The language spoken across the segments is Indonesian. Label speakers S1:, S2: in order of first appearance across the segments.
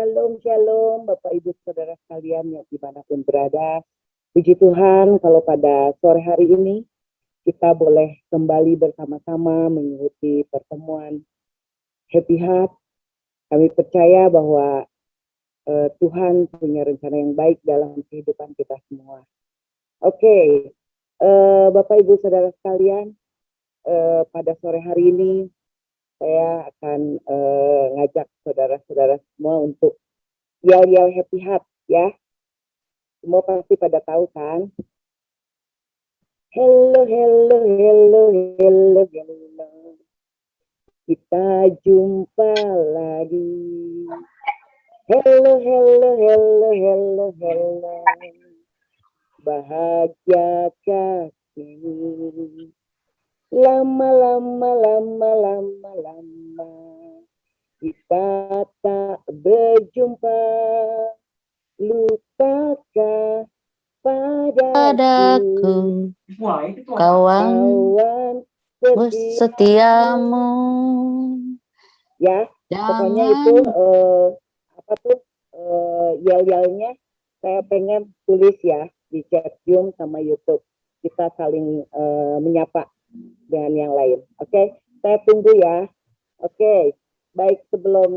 S1: Shalom, shalom, Bapak Ibu Saudara sekalian yang dimanapun berada. Puji Tuhan kalau pada sore hari ini kita boleh kembali bersama-sama mengikuti pertemuan Happy Heart. Kami percaya bahwa Tuhan punya rencana yang baik dalam kehidupan kita semua. Oke, Bapak Ibu Saudara sekalian, pada sore hari ini saya akan ngajak saudara-saudara semua untuk yel-yel Happy Heart ya. Semua pasti pada tahu kan? Hello, hello, hello, hello, hello. Kita jumpa lagi. Hello, hello, hello, hello, hello. Bahagiakah ini? Lama kita tak berjumpa. Lupakah padaku kawan setiamu. Ya, pokoknya itu yel-yelnya saya pengen tulis ya di chat Zoom sama YouTube. Kita saling menyapa dengan yang lain. Oke, saya tunggu ya. Oke, baik, sebelum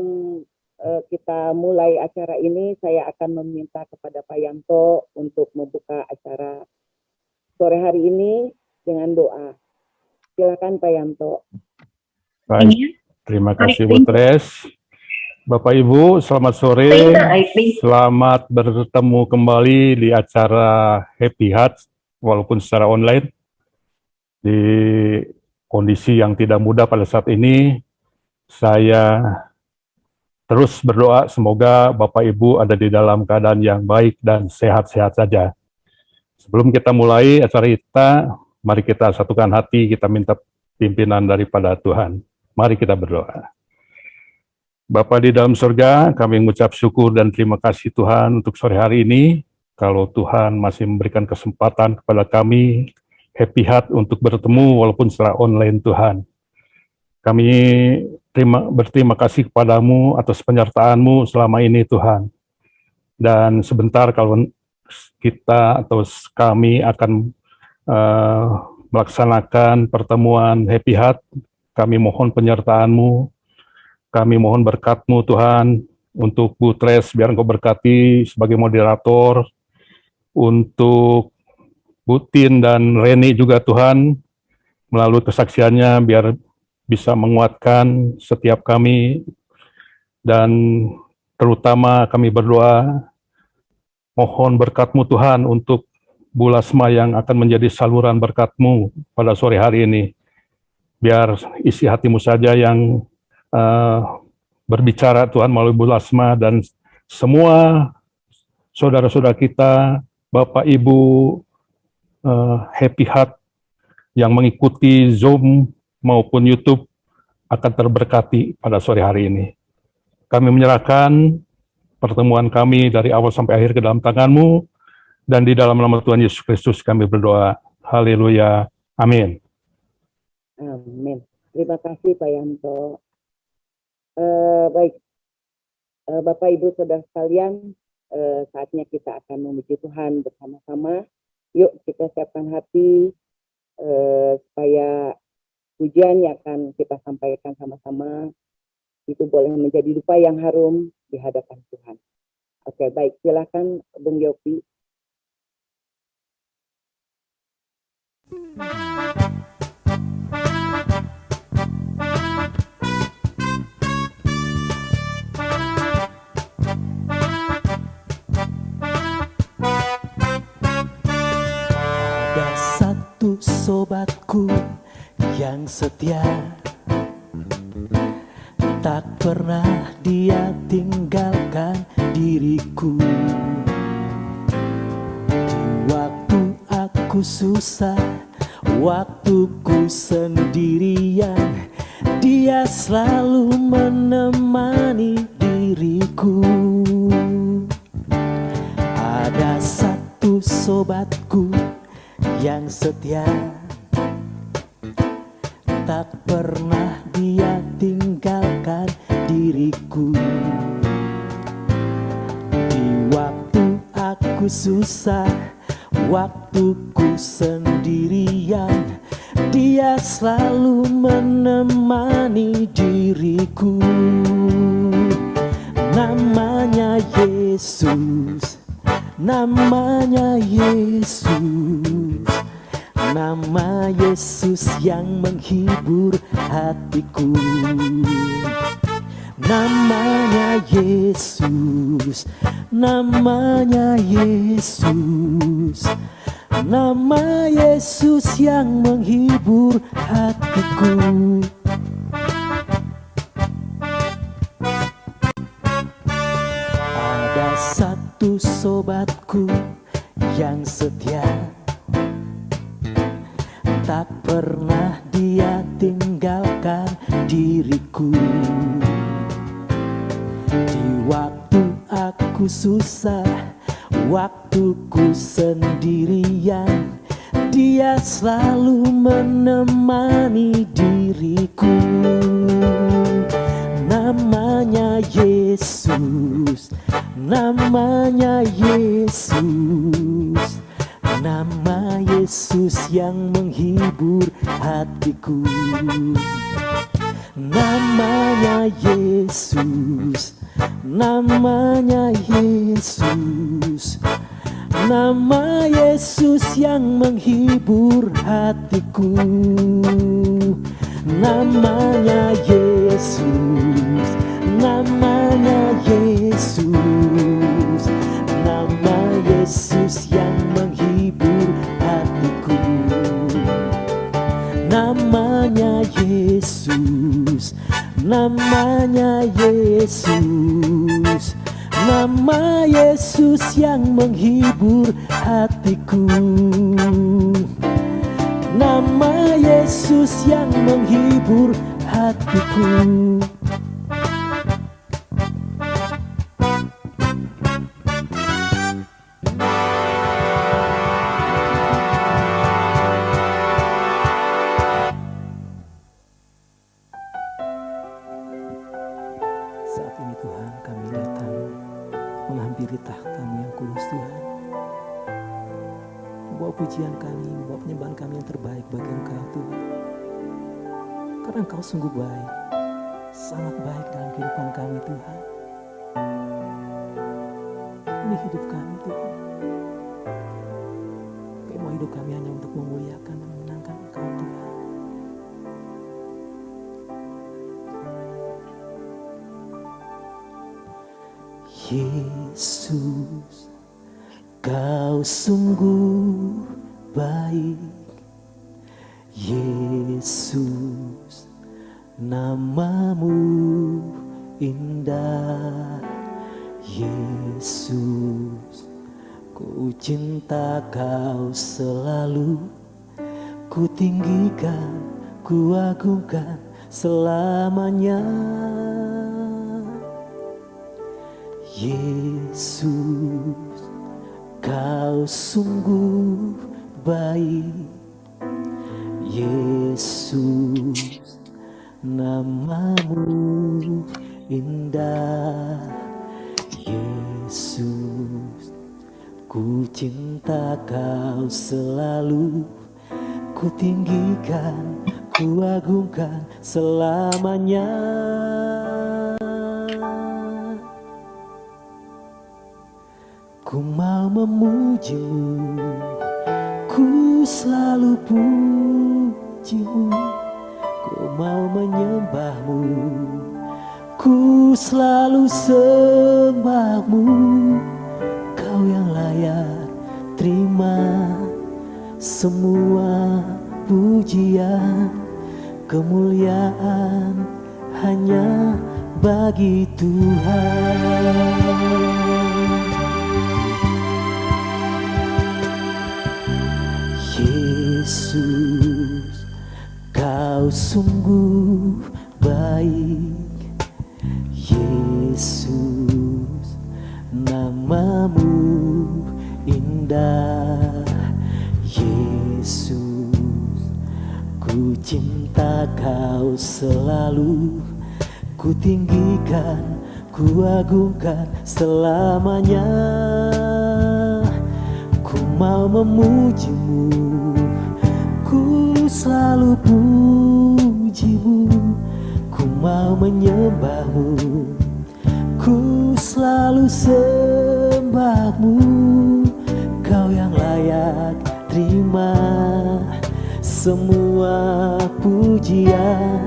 S1: kita mulai acara ini, saya akan meminta kepada Pak Yanto untuk membuka acara sore hari ini dengan doa. Silakan Pak Yanto.
S2: Baik, terima kasih Bu Tres. Bapak Ibu, selamat sore. Selamat bertemu kembali di acara Happy Heart, walaupun secara online. Di kondisi yang tidak mudah pada saat ini, saya terus berdoa semoga Bapak Ibu ada di dalam keadaan yang baik dan sehat-sehat saja. Sebelum kita mulai acara kita, mari kita satukan hati, kita minta pimpinan daripada Tuhan. Mari kita berdoa. Bapa di dalam surga, kami mengucap syukur dan terima kasih Tuhan untuk sore hari ini. Kalau Tuhan masih memberikan kesempatan kepada kami, Happy Heart untuk bertemu walaupun secara online Tuhan. Kami berterima kasih kepadamu atas penyertaan-Mu selama ini Tuhan. Dan sebentar kalau kita atau kami akan melaksanakan pertemuan Happy Heart, kami mohon penyertaan-Mu, kami mohon berkat-Mu Tuhan, untuk Bu Tres biar Engkau berkati sebagai moderator, untuk Bu Tin dan Reni juga Tuhan, melalui kesaksiannya biar bisa menguatkan setiap kami, dan terutama kami berdoa, mohon berkat-Mu Tuhan untuk Bu Lasma yang akan menjadi saluran berkat-Mu pada sore hari ini. Biar isi hati-Mu saja yang berbicara Tuhan melalui Bu Lasma, dan semua saudara-saudara kita, Bapak Ibu, Happy Heart yang mengikuti Zoom maupun YouTube akan terberkati pada sore hari ini. Kami menyerahkan pertemuan kami dari awal sampai akhir ke dalam tangan-Mu, dan di dalam nama Tuhan Yesus Kristus kami berdoa. Haleluya. Amin.
S1: Amin. Terima kasih Pak Yanto. Baik, Bapak Ibu Saudara sekalian, saatnya kita akan memuji Tuhan bersama-sama. Yuk kita siapkan hati supaya pujian yang akan kita sampaikan sama-sama itu boleh menjadi dupa yang harum di hadapan Tuhan. Oke, baik, silakan Bung Yopi.
S3: Ada satu sobatku yang setia, tak pernah dia tinggalkan diriku. Di waktu aku susah, waktuku sendirian, dia selalu menemani diriku. Ada satu sobatku yang setia, tak pernah dia tinggalkan diriku. aku susah, waktuku sendirian, Dia selalu menemani diriku. Namanya Yesus, namanya Yesus, nama Yesus yang menghibur hatiku. Namanya Yesus, namanya Yesus, nama Yesus yang menghibur hatiku. Ada satu sobatku yang setia, tak pernah dia tinggalkan diriku. Di waktu aku susah, waktuku sendirian, Dia selalu menemani diriku. Namanya Yesus, namanya Yesus, nama Yesus yang menghibur hatiku. Namanya Yesus, namanya Yesus, nama Yesus yang menghibur hatiku. Namanya Yesus, namanya Yesus, nama Yesus yang menghibur hatiku. Namanya Yesus, namanya Yesus, nama Yesus yang menghibur hatiku. Nama Yesus yang menghibur hatiku. Saat ini Tuhan, kami datang menghampiri tahta-Mu yang kudus Tuhan, membawa pujian kami, membawa penyembahan kami yang terbaik bagi Engkau Tuhan. Karena Engkau sungguh baik, sangat baik dalam kehidupan kami Tuhan. Ini hidup kami Tuhan, kami mau hidup kami hanya untuk memuliakan dan menyenangkan Engkau Tuhan. Yesus, Kau sungguh baik. Yesus, nama-Mu indah. Yesus, ku cinta Kau selalu, ku tinggikan, ku agungkan selamanya. Yesus, Kau sungguh baik. Yesus, nama-Mu indah. Yesus, ku cinta Kau selalu, ku tinggikan, ku agungkan selamanya. Ku mau memuji-Mu, ku selalu puji-Mu. Ku mau menyembah-Mu, ku selalu sembah-Mu. Kau yang layak terima semua pujian, kemuliaan hanya bagi Tuhan. Yesus, Kau sungguh baik. Yesus, nama-Mu indah. Yesus, ku cinta Kau selalu, ku tinggikan, ku agungkan selamanya. memujimu, ku selalu pujimu, ku mau menyembahmu, ku selalu sembahmu. Kau yang layak terima semua pujian,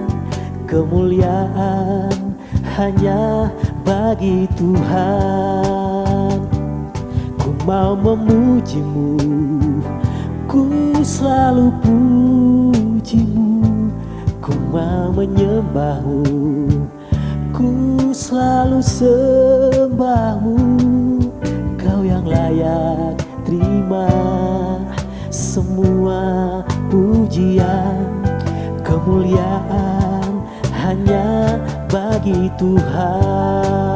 S3: kemuliaan hanya bagi Tuhan. Ku mau memujimu, ku selalu pujimu, ku mau menyembahmu, ku selalu sembahmu. Kau yang layak terima semua pujian, kemuliaan hanya bagi Tuhan.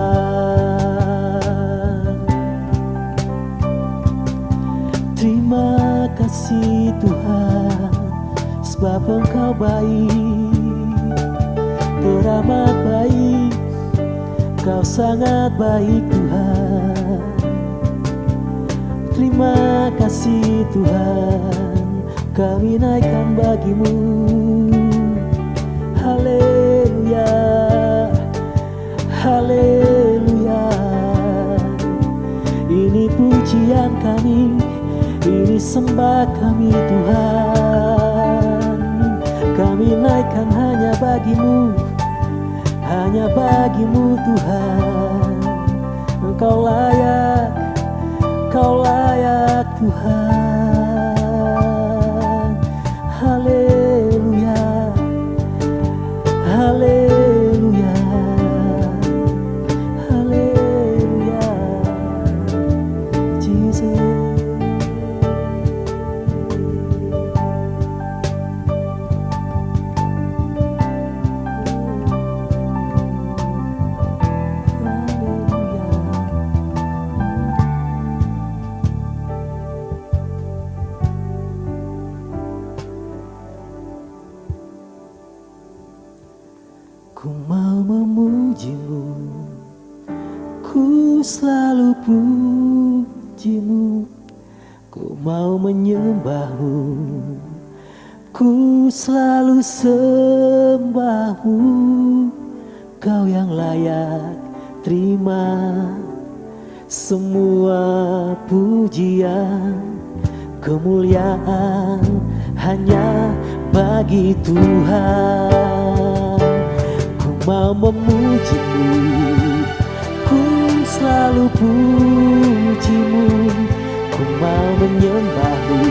S3: Terima kasih Tuhan, sebab Engkau baik, teramat baik, Kau sangat baik Tuhan. Terima kasih Tuhan, kami naikkan bagimu. Haleluya, haleluya. Ini pujian kami, ini sembah kami Tuhan. Kami naikkan hanya bagimu, hanya bagimu Tuhan. Engkau layak, Kau layak Tuhan. Haleluya, haleluya, haleluya, Jesus. Ku mau memujimu, ku selalu pujimu, ku mau menyembahmu, ku selalu sembahmu. Kau yang layak terima semua pujian, kemuliaan hanya bagi Tuhan. Mau memujimu, ku selalu pujimu, ku mau menyembahmu,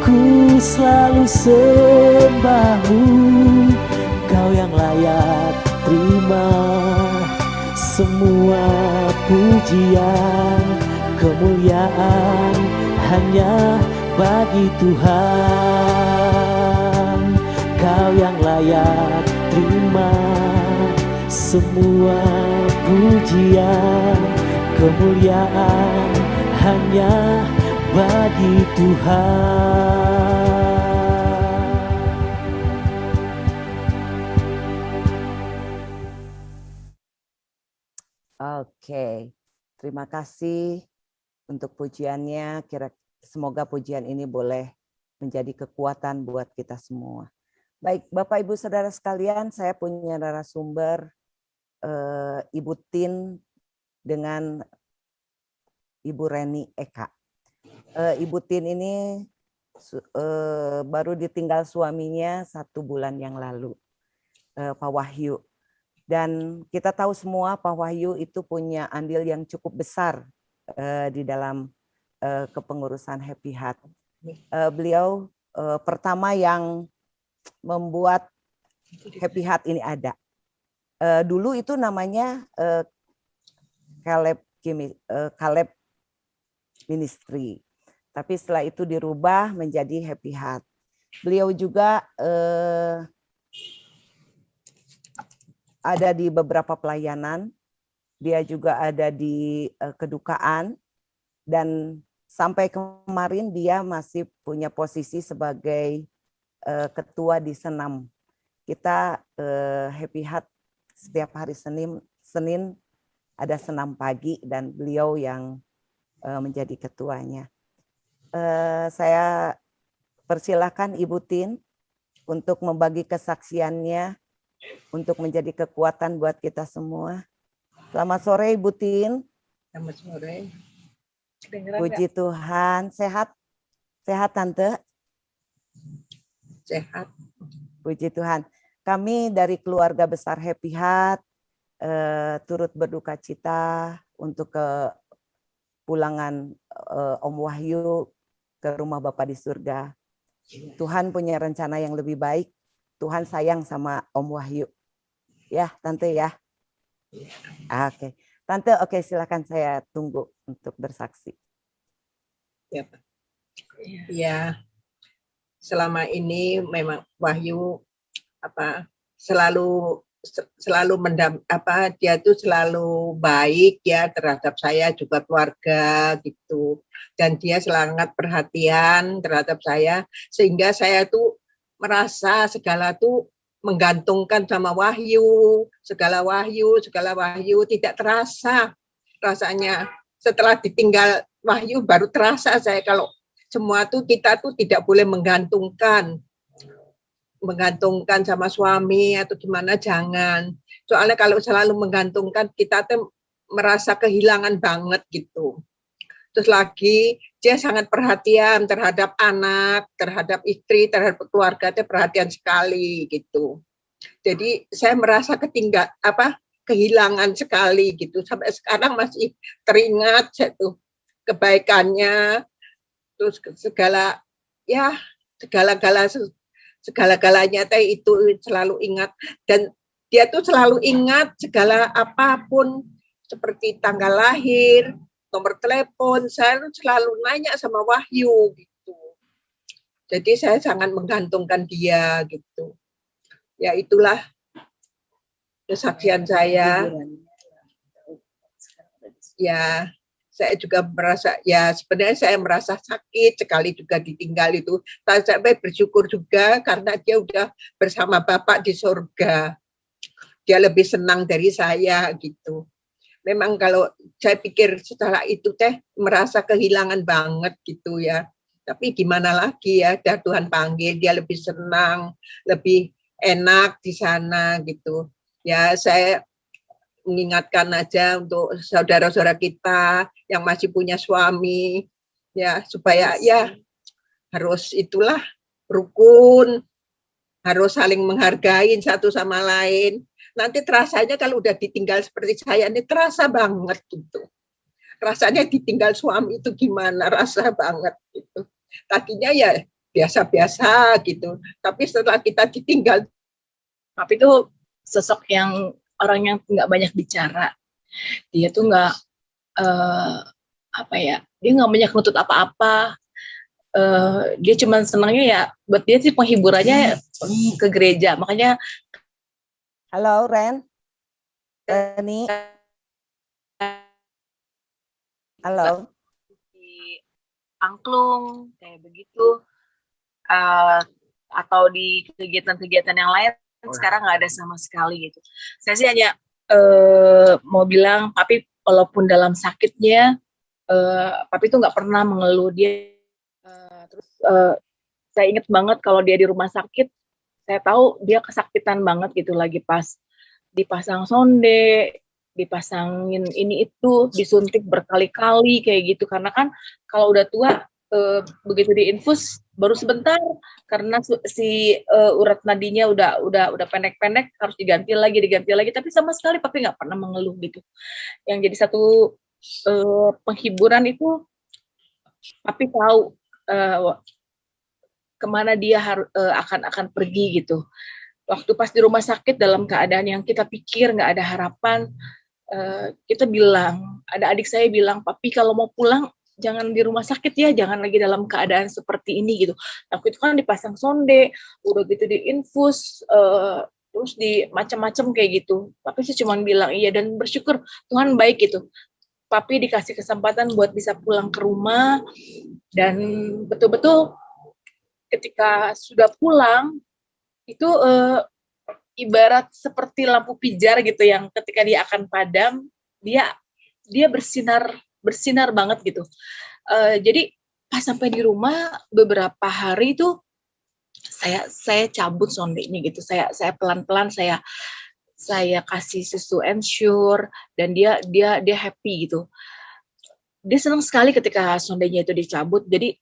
S3: ku selalu sembahmu. Kau yang layak terima semua pujian, kemuliaan hanya bagi Tuhan. Kau yang layak terima semua pujian, kemuliaan hanya bagi Tuhan.
S1: Oke, terima kasih untuk pujiannya. Semoga pujian ini boleh menjadi kekuatan buat kita semua. Baik, Bapak Ibu Saudara sekalian, saya punya narasumber Ibu Tin dengan Ibu Reni Eka. Ibu Tin ini baru ditinggal suaminya 1 bulan yang lalu, Pak Wahyu. Dan kita tahu semua Pak Wahyu itu punya andil yang cukup besar di dalam kepengurusan Happy Heart. Beliau pertama yang membuat Happy Heart ini ada. Dulu itu namanya Caleb Ministry, tapi setelah itu dirubah menjadi Happy Heart. Beliau juga ada di beberapa pelayanan, dia juga ada di kedukaan, dan sampai kemarin dia masih punya posisi sebagai ketua di Senam. Kita Happy Heart setiap hari Senin ada senam pagi dan beliau yang menjadi ketuanya. Saya persilahkan Ibu Tin untuk membagi kesaksiannya untuk menjadi kekuatan buat kita semua. Selamat sore Ibu Tin.
S4: Selamat sore.
S1: Puji Tuhan. Sehat? Sehat Tante?
S4: Sehat.
S1: Puji Tuhan. Kami dari keluarga besar Happy Heart turut berduka cita untuk kepulangan Om Wahyu ke rumah Bapa di surga. Tuhan punya rencana yang lebih baik. Tuhan sayang sama Om Wahyu. Ya, Tante ya. Oke. Tante, oke, silakan saya tunggu untuk bersaksi.
S4: Ya, Pak. Ya, selama ini memang Wahyu selalu dia tuh selalu baik ya terhadap saya juga keluarga gitu, dan dia sangat perhatian terhadap saya sehingga saya tuh merasa segala tuh menggantungkan sama Wahyu, segala Wahyu tidak terasa rasanya. Setelah ditinggal Wahyu baru terasa saya kalau semua tuh kita tuh tidak boleh menggantungkan sama suami atau gimana, jangan. Soalnya kalau selalu menggantungkan kita tuh merasa kehilangan banget gitu. Terus lagi dia sangat perhatian terhadap anak, terhadap istri, terhadap keluarga, dia perhatian sekali gitu. Jadi saya merasa kehilangan sekali gitu. Sampai sekarang masih teringat saya tuh kebaikannya, terus segala-galanya teh itu selalu ingat, dan dia tuh selalu ingat segala apapun seperti tanggal lahir, nomor telepon, saya selalu nanya sama Wahyu gitu. Jadi saya sangat menggantungkan dia gitu. Ya itulah kesaksian saya. Ya, saya juga merasa, ya sebenarnya saya merasa sakit sekali juga ditinggal itu. Saya bersyukur juga karena dia udah bersama Bapak di surga. Dia lebih senang dari saya gitu. Memang kalau saya pikir setelah itu teh merasa kehilangan banget gitu ya. Tapi gimana lagi ya, dah Tuhan panggil, dia lebih senang, lebih enak di sana gitu. Ya saya mengingatkan aja untuk saudara-saudara kita yang masih punya suami, ya supaya ya harus itulah rukun, harus saling menghargai satu sama lain. Nanti terasanya kalau udah ditinggal seperti saya ini terasa banget gitu. Rasanya ditinggal suami itu gimana, rasa banget gitu. Tadinya ya biasa-biasa gitu, tapi setelah kita ditinggal,
S5: Papi itu sosok yang orang yang nggak banyak bicara. Dia tuh nggak dia nggak banyak nuntut apa-apa. Dia cuma senangnya ya buat dia sih penghiburannya ke gereja. Makanya
S1: Halo Ren. Reni. Halo.
S5: Di angklung kayak begitu, atau di kegiatan-kegiatan yang lain sekarang nggak ada sama sekali gitu. Saya sih hanya mau bilang, Papi walaupun dalam sakitnya, Papi tuh nggak pernah mengeluh. Dia terus saya ingat banget kalau dia di rumah sakit, saya tahu dia kesakitan banget gitu, lagi pas dipasang sonde, dipasangin ini itu, disuntik berkali-kali kayak gitu. Karena kan kalau udah tua, begitu diinfus baru sebentar, karena si urat nadinya udah pendek-pendek, harus diganti lagi, tapi sama sekali Papi nggak pernah mengeluh gitu. Yang jadi satu penghiburan itu Papi tahu kemana dia akan pergi gitu. Waktu pas di rumah sakit dalam keadaan yang kita pikir nggak ada harapan, kita bilang, ada adik saya bilang, Papi kalau mau pulang jangan di rumah sakit ya, jangan lagi dalam keadaan seperti ini gitu. Waktu itu kan dipasang sonde, udah gitu diinfus, terus di macam-macam kayak gitu. Papi sih cuma bilang iya dan bersyukur Tuhan baik gitu. Papi dikasih kesempatan buat bisa pulang ke rumah, dan betul-betul ketika sudah pulang itu ibarat seperti lampu pijar gitu, yang ketika dia akan padam, dia bersinar banget gitu. Jadi pas sampai di rumah beberapa hari itu saya cabut sondenya gitu. Saya pelan-pelan saya kasih susu Ensure dan dia happy gitu. Dia senang sekali ketika sondenya itu dicabut. Jadi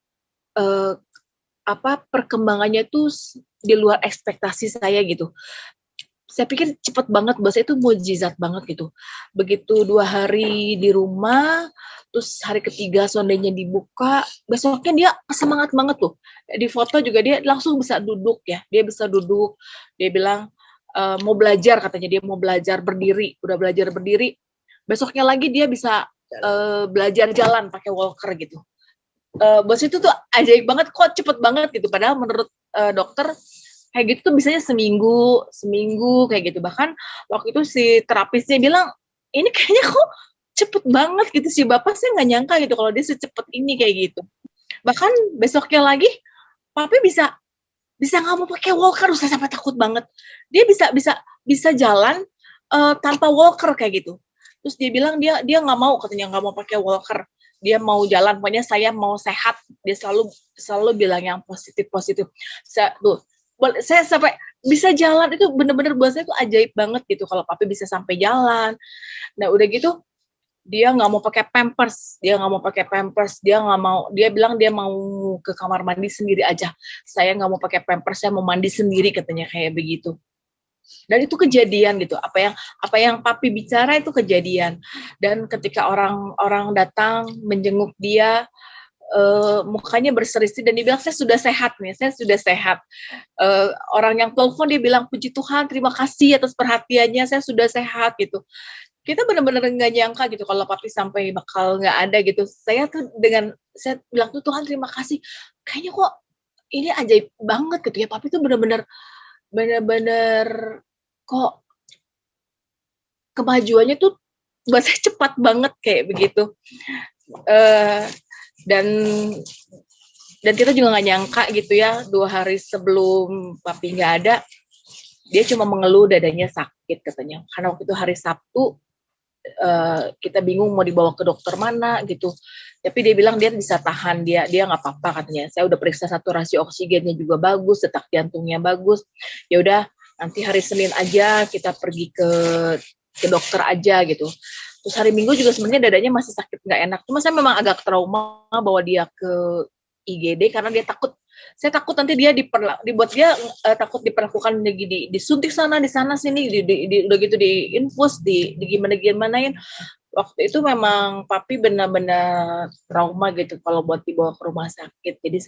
S5: perkembangannya itu di luar ekspektasi saya gitu. Saya pikir cepet banget, bahasa itu mukjizat banget gitu. Begitu 2 hari di rumah, terus hari ketiga sondenya dibuka, besoknya dia semangat banget tuh. Di foto juga dia langsung bisa duduk ya, dia bisa duduk. Dia bilang mau belajar, katanya dia mau belajar berdiri, udah belajar berdiri. Besoknya lagi dia bisa belajar jalan pakai walker gitu. Bos itu tuh ajaib banget, kok cepet banget gitu. Padahal menurut dokter kayak gitu tuh biasanya seminggu kayak gitu. Bahkan waktu itu si terapisnya bilang, ini kayaknya kok cepet banget gitu sih bapak, saya nggak nyangka gitu kalau dia secepat ini kayak gitu. Bahkan besoknya lagi papi bisa nggak mau pakai walker, saya sampai takut banget. Dia bisa jalan tanpa walker kayak gitu. Terus dia bilang dia nggak mau, katanya nggak mau pakai walker, dia mau jalan, pokoknya saya mau sehat. Dia selalu bilang yang positif. Saya sampai bisa jalan itu bener-bener buat saya itu ajaib banget gitu kalau papi bisa sampai jalan. Nah udah gitu dia nggak mau pakai pampers, dia bilang dia mau ke kamar mandi sendiri aja. Saya nggak mau pakai pampers, saya mau mandi sendiri, katanya kayak begitu. Dan itu kejadian gitu, apa yang papi bicara itu kejadian. Dan ketika orang datang menjenguk dia, mukanya berseri-seri dan dia bilang saya sudah sehat. Orang yang telepon dia bilang puji Tuhan, terima kasih atas perhatiannya, saya sudah sehat gitu. Kita benar-benar nggak nyangka gitu kalau papi sampai bakal nggak ada gitu. Saya bilang tuh Tuhan terima kasih, kayaknya kok ini ajaib banget gitu ya, papi tuh benar-benar kok kemajuannya tuh buat saya cepat banget kayak begitu. Dan kita juga nggak nyangka gitu ya, 2 hari sebelum papi nggak ada, dia cuma mengeluh dadanya sakit katanya. Karena waktu itu hari Sabtu, kita bingung mau dibawa ke dokter mana gitu. Tapi dia bilang dia bisa tahan, dia nggak apa-apa katanya. Saya udah periksa saturasi oksigennya juga bagus, detak jantungnya bagus. Ya udah, nanti hari Senin aja kita pergi ke dokter aja gitu. Terus hari Minggu juga sebenarnya dadanya masih sakit nggak enak. Cuma saya memang agak trauma bawa dia ke IGD karena dia takut. Saya takut nanti dia dibuat dia takut diperlakukan lagi disuntik sana di sana sini, udah gitu diinfus, gimanain. Waktu itu memang papi benar-benar trauma gitu kalau buat dibawa ke rumah sakit. Jadi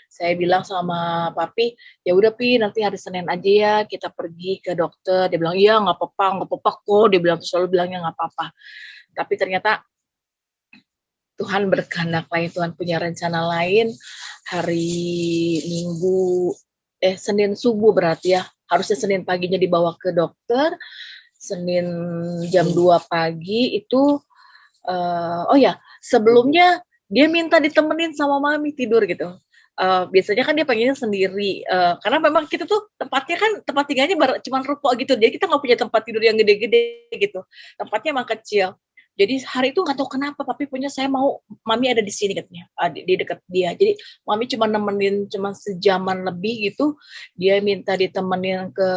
S5: saya bilang sama papi, ya udah pi nanti hari Senin aja ya kita pergi ke dokter. Dia bilang iya nggak apa-apa kok. Dia bilang, selalu bilangnya nggak apa-apa. Tapi ternyata Tuhan berkehendak lain, Tuhan punya rencana lain. Hari Senin subuh berarti ya, harusnya Senin paginya dibawa ke dokter. Senin jam 2 pagi itu sebelumnya dia minta ditemenin sama mami tidur gitu. Biasanya kan dia pengennya sendiri, karena memang kita tuh tempat tinggalnya cuma ruko gitu, jadi kita nggak punya tempat tidur yang gede-gede gitu, tempatnya emang kecil. Jadi hari itu nggak tahu kenapa papi punya, saya mau mami ada di sini katanya, di dekat dia. Jadi mami cuma nemenin cuma sejaman lebih gitu, dia minta ditemenin ke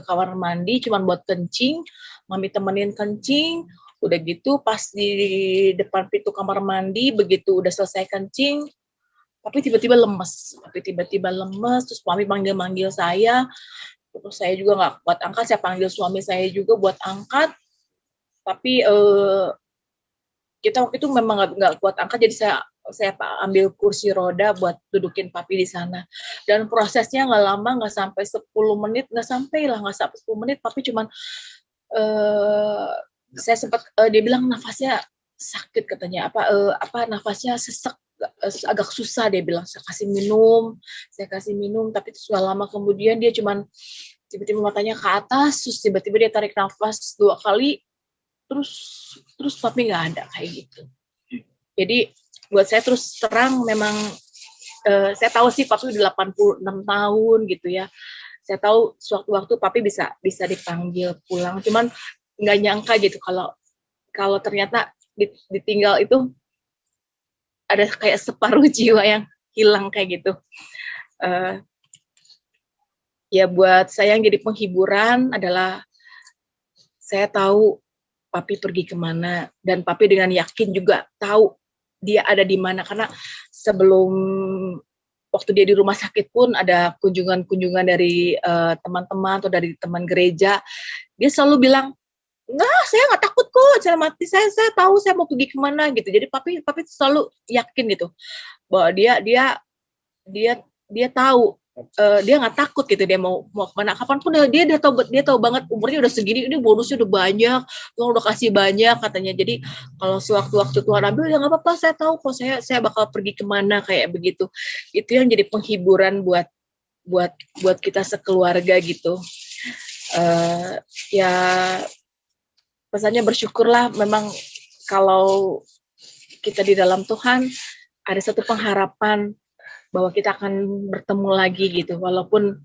S5: kamar mandi cuma buat kencing, mami temenin kencing. Udah gitu pas di depan pintu kamar mandi, begitu udah selesai kencing, papi tiba-tiba lemes, terus mami manggil saya, terus saya juga nggak kuat angkat, saya panggil suami saya juga buat angkat, tapi kita waktu itu memang nggak kuat angkat, jadi saya ambil kursi roda buat dudukin papi di sana. Dan prosesnya nggak lama, nggak sampai 10 menit, nggak sampai 10 menit, papi cuman saya sempat dia bilang nafasnya sakit katanya, nafasnya sesek, agak susah, dia bilang. Saya kasih minum, tapi sudah lama kemudian dia cuman tiba-tiba matanya ke atas, terus tiba-tiba dia tarik nafas 2 kali, terus papi nggak ada kayak gitu. Jadi buat saya terus terang memang saya tahu sih papi udah 86 tahun gitu ya. Saya tahu suatu waktu papi bisa dipanggil pulang, cuman nggak nyangka gitu kalau ternyata ditinggal itu ada kayak separuh jiwa yang hilang kayak gitu. Ya buat saya yang jadi penghiburan adalah saya tahu papi pergi kemana, dan papi dengan yakin juga tahu dia ada di mana, karena sebelum waktu dia di rumah sakit pun ada kunjungan-kunjungan dari teman-teman atau dari teman gereja, dia selalu bilang, enggak, saya nggak takut kok, dalam hati saya tahu saya mau pergi kemana gitu. Jadi papi selalu yakin gitu bahwa dia tahu, dia nggak takut gitu, dia mau kemana kapanpun, dia tahu banget umurnya udah segini, ini bonusnya udah banyak, Tuhan udah kasih banyak katanya. Jadi kalau sewaktu-waktu Tuhan ambil, ya nggak apa-apa, saya tahu kok saya bakal pergi kemana, kayak begitu. Itu yang jadi penghiburan buat kita sekeluarga gitu. Ya pesannya bersyukurlah, memang kalau kita di dalam Tuhan ada satu pengharapan bahwa kita akan bertemu lagi gitu, walaupun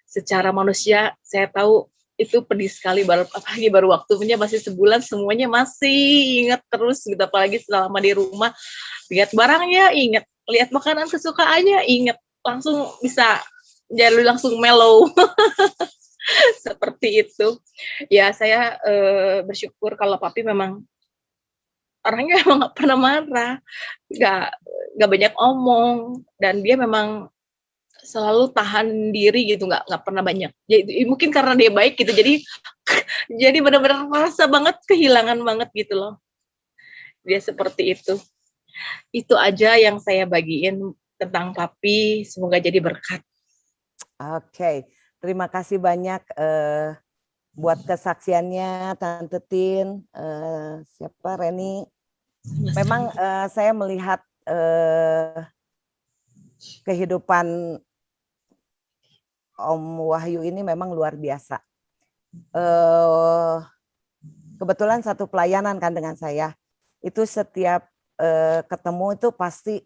S5: secara manusia saya tahu itu pedih sekali, apalagi baru waktunya masih sebulan, semuanya masih ingat terus gitu, apalagi selama di rumah, lihat barangnya ingat, lihat makanan kesukaannya ingat, langsung bisa jadi langsung mellow. Seperti itu. Ya saya bersyukur kalau papi memang orangnya emang nggak pernah marah, nggak banyak omong, dan dia memang selalu tahan diri gitu, nggak pernah banyak. Jadi mungkin karena dia baik gitu, jadi benar-benar merasa banget kehilangan banget gitu loh. Dia seperti itu. Itu aja yang saya bagiin tentang papi. Semoga jadi berkat.
S6: Oke, terima kasih banyak buat kesaksiannya Tante Tin, siapa Reni. Memang saya melihat kehidupan Om Wahyu ini memang luar biasa. Kebetulan satu pelayanan kan dengan saya, itu setiap ketemu itu pasti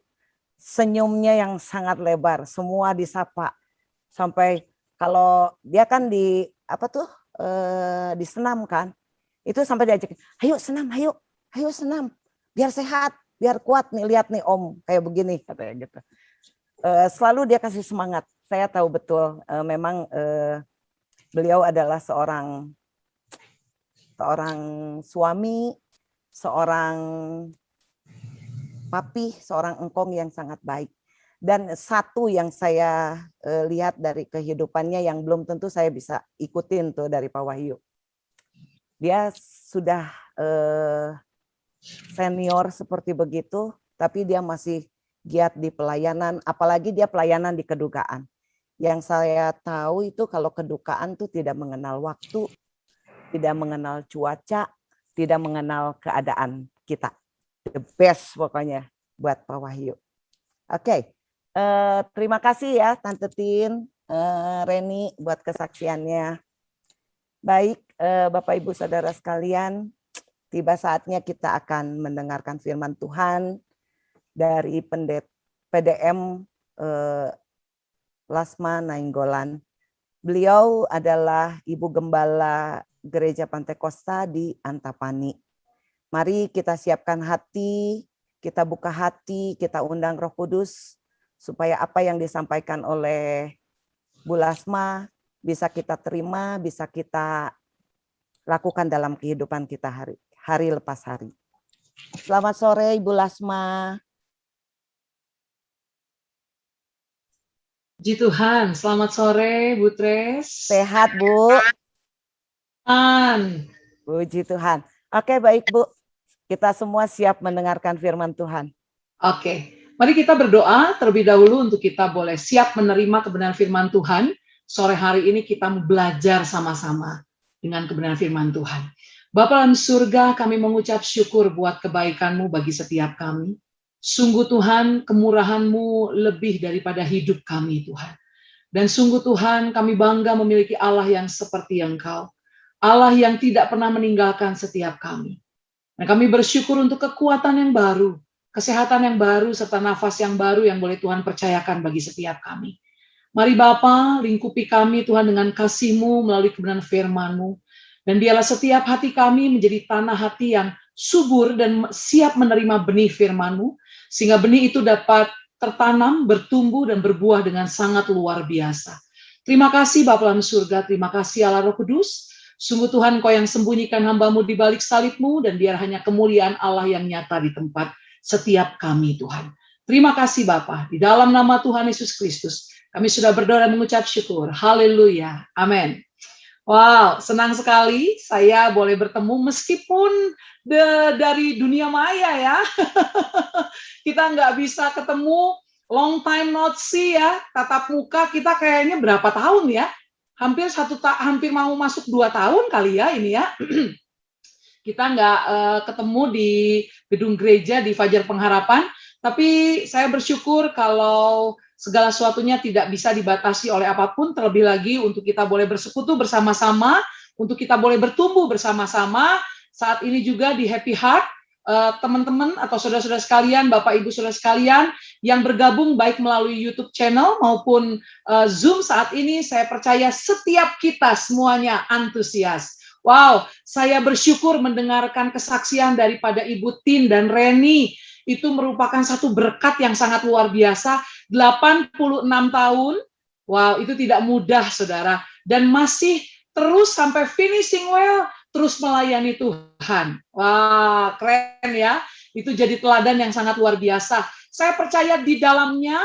S6: senyumnya yang sangat lebar, semua disapa. Sampai kalau dia kan di di senam kan, itu sampai diajakin, ayo senam, biar sehat, biar kuat nih, lihat nih Om kayak begini katanya gitu. Selalu dia kasih semangat. Saya tahu betul memang beliau adalah seorang suami, seorang papi, seorang engkong yang sangat baik. Dan satu yang saya lihat dari kehidupannya yang belum tentu saya bisa ikutin tuh dari Pak Wahyu. Dia sudah senior seperti begitu, tapi dia masih giat di pelayanan, apalagi dia pelayanan di kedukaan. Yang saya tahu itu kalau kedukaan tuh tidak mengenal waktu, tidak mengenal cuaca, tidak mengenal keadaan kita. The best pokoknya buat Pak Wahyu. Oke. Terima kasih ya Tante Tin, Reni buat kesaksiannya. Baik, Bapak Ibu Saudara sekalian, tiba saatnya kita akan mendengarkan firman Tuhan dari PDM Lasma Nainggolan. Beliau adalah Ibu Gembala Gereja Pantekosta di Antapani. Mari kita siapkan hati, kita buka hati, kita undang Roh Kudus, supaya apa yang disampaikan oleh Bu Lasma bisa kita terima, bisa kita lakukan dalam kehidupan kita hari lepas hari. Selamat sore Ibu Lasma.
S7: Puji Tuhan, selamat sore Bu Tres.
S6: Sehat Bu.
S7: Puji
S6: Tuhan. Oke baik Bu, kita semua siap mendengarkan firman Tuhan.
S7: Oke. Mari kita berdoa terlebih dahulu untuk kita boleh siap menerima kebenaran firman Tuhan. Sore hari ini kita belajar sama-sama dengan kebenaran firman Tuhan. Bapa dalam surga, kami mengucap syukur buat kebaikan-Mu bagi setiap kami. Sungguh Tuhan, kemurahan-Mu lebih daripada hidup kami Tuhan. Dan sungguh Tuhan, kami bangga memiliki Allah yang seperti Engkau. Allah yang tidak pernah meninggalkan setiap kami. Dan kami bersyukur untuk kekuatan yang baru, kesehatan yang baru, serta nafas yang baru yang boleh Tuhan percayakan bagi setiap kami. Mari Bapa, lingkupi kami Tuhan dengan kasih-Mu melalui kebenaran firman-Mu. Dan biarlah setiap hati kami menjadi tanah hati yang subur dan siap menerima benih firman-Mu. Sehingga benih itu dapat tertanam, bertumbuh, dan berbuah dengan sangat luar biasa. Terima kasih Bapa dalam surga, terima kasih Allah Roh Kudus. Sungguh Tuhan, Kau yang sembunyikan hamba-Mu di balik salib-Mu, dan biar hanya kemuliaan Allah yang nyata di tempat setiap kami, Tuhan. Terima kasih Bapa, di dalam nama Tuhan Yesus Kristus, kami sudah berdoa dan mengucap syukur. Haleluya, amin. Wow, senang sekali saya boleh bertemu meskipun dari dunia maya ya. Kita nggak bisa ketemu, long time not see ya, tatap muka kita kayaknya berapa tahun ya? Hampir mau masuk 2 tahun kali ya ini ya. Kita nggak ketemu di gedung gereja di Fajar Pengharapan, tapi saya bersyukur kalau segala sesuatunya tidak bisa dibatasi oleh apapun, terlebih lagi untuk kita boleh bersekutu bersama-sama, untuk kita boleh bertumbuh bersama-sama. Saat ini juga di Happy Heart, teman-teman atau saudara-saudara sekalian, Bapak Ibu saudara sekalian yang bergabung baik melalui YouTube channel maupun Zoom saat ini, saya percaya setiap kita semuanya antusias. Wow, saya bersyukur mendengarkan kesaksian daripada Ibu Tin dan Reni. Itu merupakan satu berkat yang sangat luar biasa. 86 tahun, wow, itu tidak mudah, saudara. Dan masih terus sampai finishing well, terus melayani Tuhan. Wah, keren ya. Itu jadi teladan yang sangat luar biasa. Saya percaya di dalamnya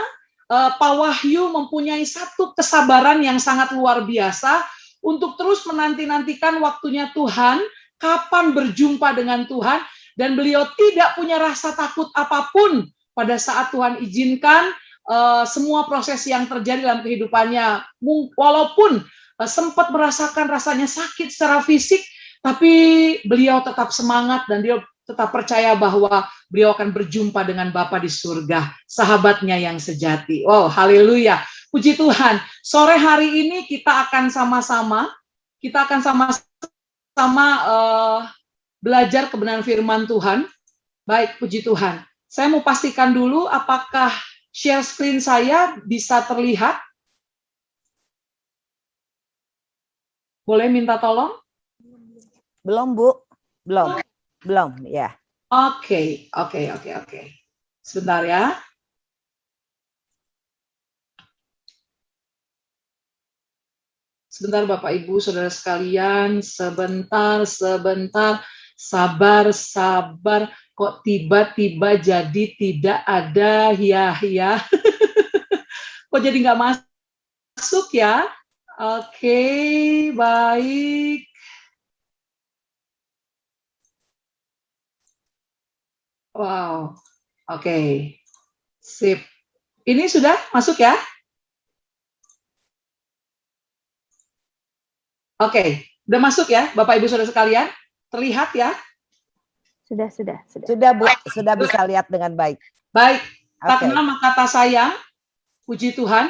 S7: Pak Wahyu mempunyai satu kesabaran yang sangat luar biasa untuk terus menanti-nantikan waktunya Tuhan, kapan berjumpa dengan Tuhan, dan beliau tidak punya rasa takut apapun pada saat Tuhan izinkan semua proses yang terjadi dalam kehidupannya. Walaupun sempat merasakan rasanya sakit secara fisik, tapi beliau tetap semangat dan dia tetap percaya bahwa beliau akan berjumpa dengan Bapa di surga, sahabatnya yang sejati. Oh, haleluya. Puji Tuhan. Sore hari ini kita akan sama-sama belajar kebenaran firman Tuhan. Baik, puji Tuhan. Saya mau pastikan dulu apakah share screen saya bisa terlihat. Boleh minta tolong?
S6: Belum, Bu. Belum, ya.
S7: Oke. Sebentar ya. Sebentar Bapak Ibu Saudara sekalian, sebentar, sabar. Kok tiba-tiba jadi tidak ada ya. Kok jadi nggak masuk ya? Oke, baik. Wow, oke. Sip. Ini sudah masuk ya? Oke, udah masuk ya Bapak Ibu Saudara sekalian? Terlihat ya?
S6: Sudah, Bu. Sudah bisa lihat dengan baik.
S7: Baik, tak
S6: Oke.
S7: kenal maka tak sayang. Puji Tuhan.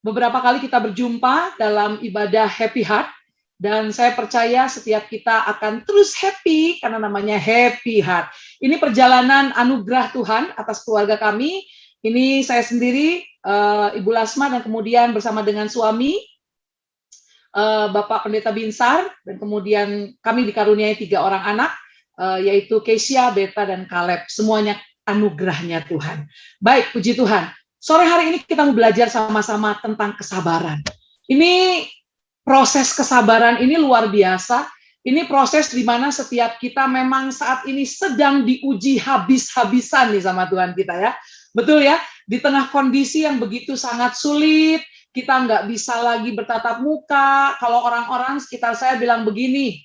S7: Beberapa kali kita berjumpa dalam ibadah Happy Heart. Dan saya percaya setiap kita akan terus happy karena namanya Happy Heart. Ini perjalanan anugerah Tuhan atas keluarga kami. Ini saya sendiri, Ibu Lasma, dan kemudian bersama dengan suami, Bapak Pendeta Binsar, dan kemudian kami dikaruniai 3 orang anak, yaitu Kesia, Beta, dan Kaleb. Semuanya anugerahnya Tuhan. Baik, puji Tuhan. Sore hari ini kita mau belajar sama-sama tentang kesabaran. Ini proses kesabaran ini luar biasa. Ini proses di mana setiap kita memang saat ini sedang diuji habis-habisan nih sama Tuhan kita ya. Betul ya? Di tengah kondisi yang begitu sangat sulit, kita nggak bisa lagi bertatap muka. Kalau orang-orang sekitar saya bilang begini,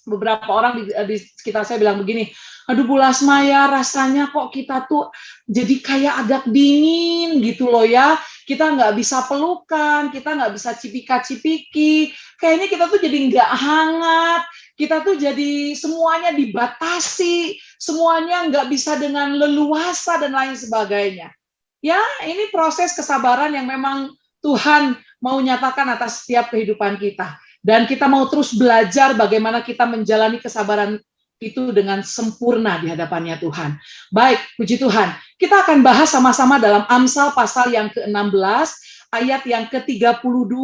S7: beberapa orang di sekitar saya bilang begini, aduh Bu Lasma ya, rasanya kok kita tuh jadi kayak agak dingin gitu loh ya. Kita nggak bisa pelukan, kita nggak bisa cipika-cipiki. Kayaknya kita tuh jadi nggak hangat. Kita tuh jadi semuanya dibatasi, semuanya nggak bisa dengan leluasa dan lain sebagainya. Ya, ini proses kesabaran yang memang Tuhan mau nyatakan atas setiap kehidupan kita. Dan kita mau terus belajar bagaimana kita menjalani kesabaran itu dengan sempurna di hadapannya Tuhan. Baik, puji Tuhan. Kita akan bahas sama-sama dalam Amsal pasal yang ke-16, ayat yang ke-32.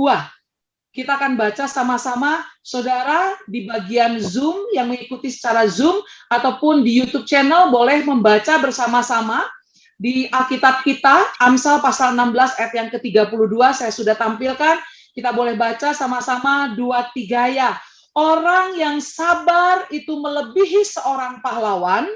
S7: kita akan baca sama-sama, saudara, di bagian Zoom yang mengikuti secara Zoom, ataupun di YouTube channel boleh membaca bersama-sama. Di Alkitab kita, Amsal pasal 16 ayat yang ke-32, saya sudah tampilkan, kita boleh baca sama-sama 2-3 ya. Orang yang sabar itu melebihi seorang pahlawan,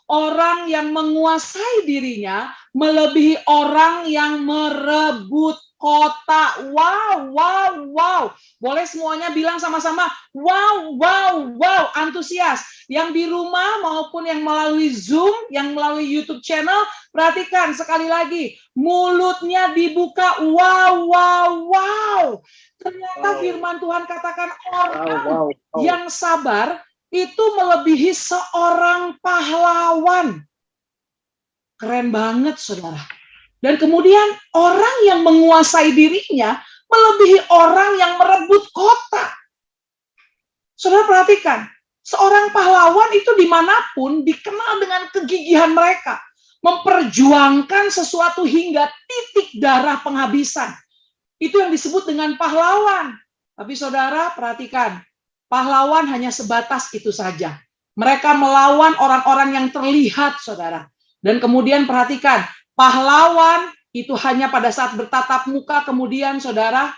S7: orang yang menguasai dirinya melebihi orang yang merebut kota. Wow, wow, wow. Boleh semuanya bilang sama-sama, wow, wow, wow, antusias. Yang di rumah maupun yang melalui Zoom, yang melalui YouTube channel, perhatikan sekali lagi, mulutnya dibuka, wow, wow, wow. Ternyata firman Tuhan katakan orang yang sabar itu melebihi seorang pahlawan. Keren banget, saudara. Dan kemudian orang yang menguasai dirinya melebihi orang yang merebut kota. Saudara perhatikan, seorang pahlawan itu dimanapun dikenal dengan kegigihan mereka. Memperjuangkan sesuatu hingga titik darah penghabisan. Itu yang disebut dengan pahlawan. Tapi saudara perhatikan, pahlawan hanya sebatas itu saja. Mereka melawan orang-orang yang terlihat, saudara. Dan kemudian perhatikan, pahlawan itu hanya pada saat bertatap muka, kemudian saudara,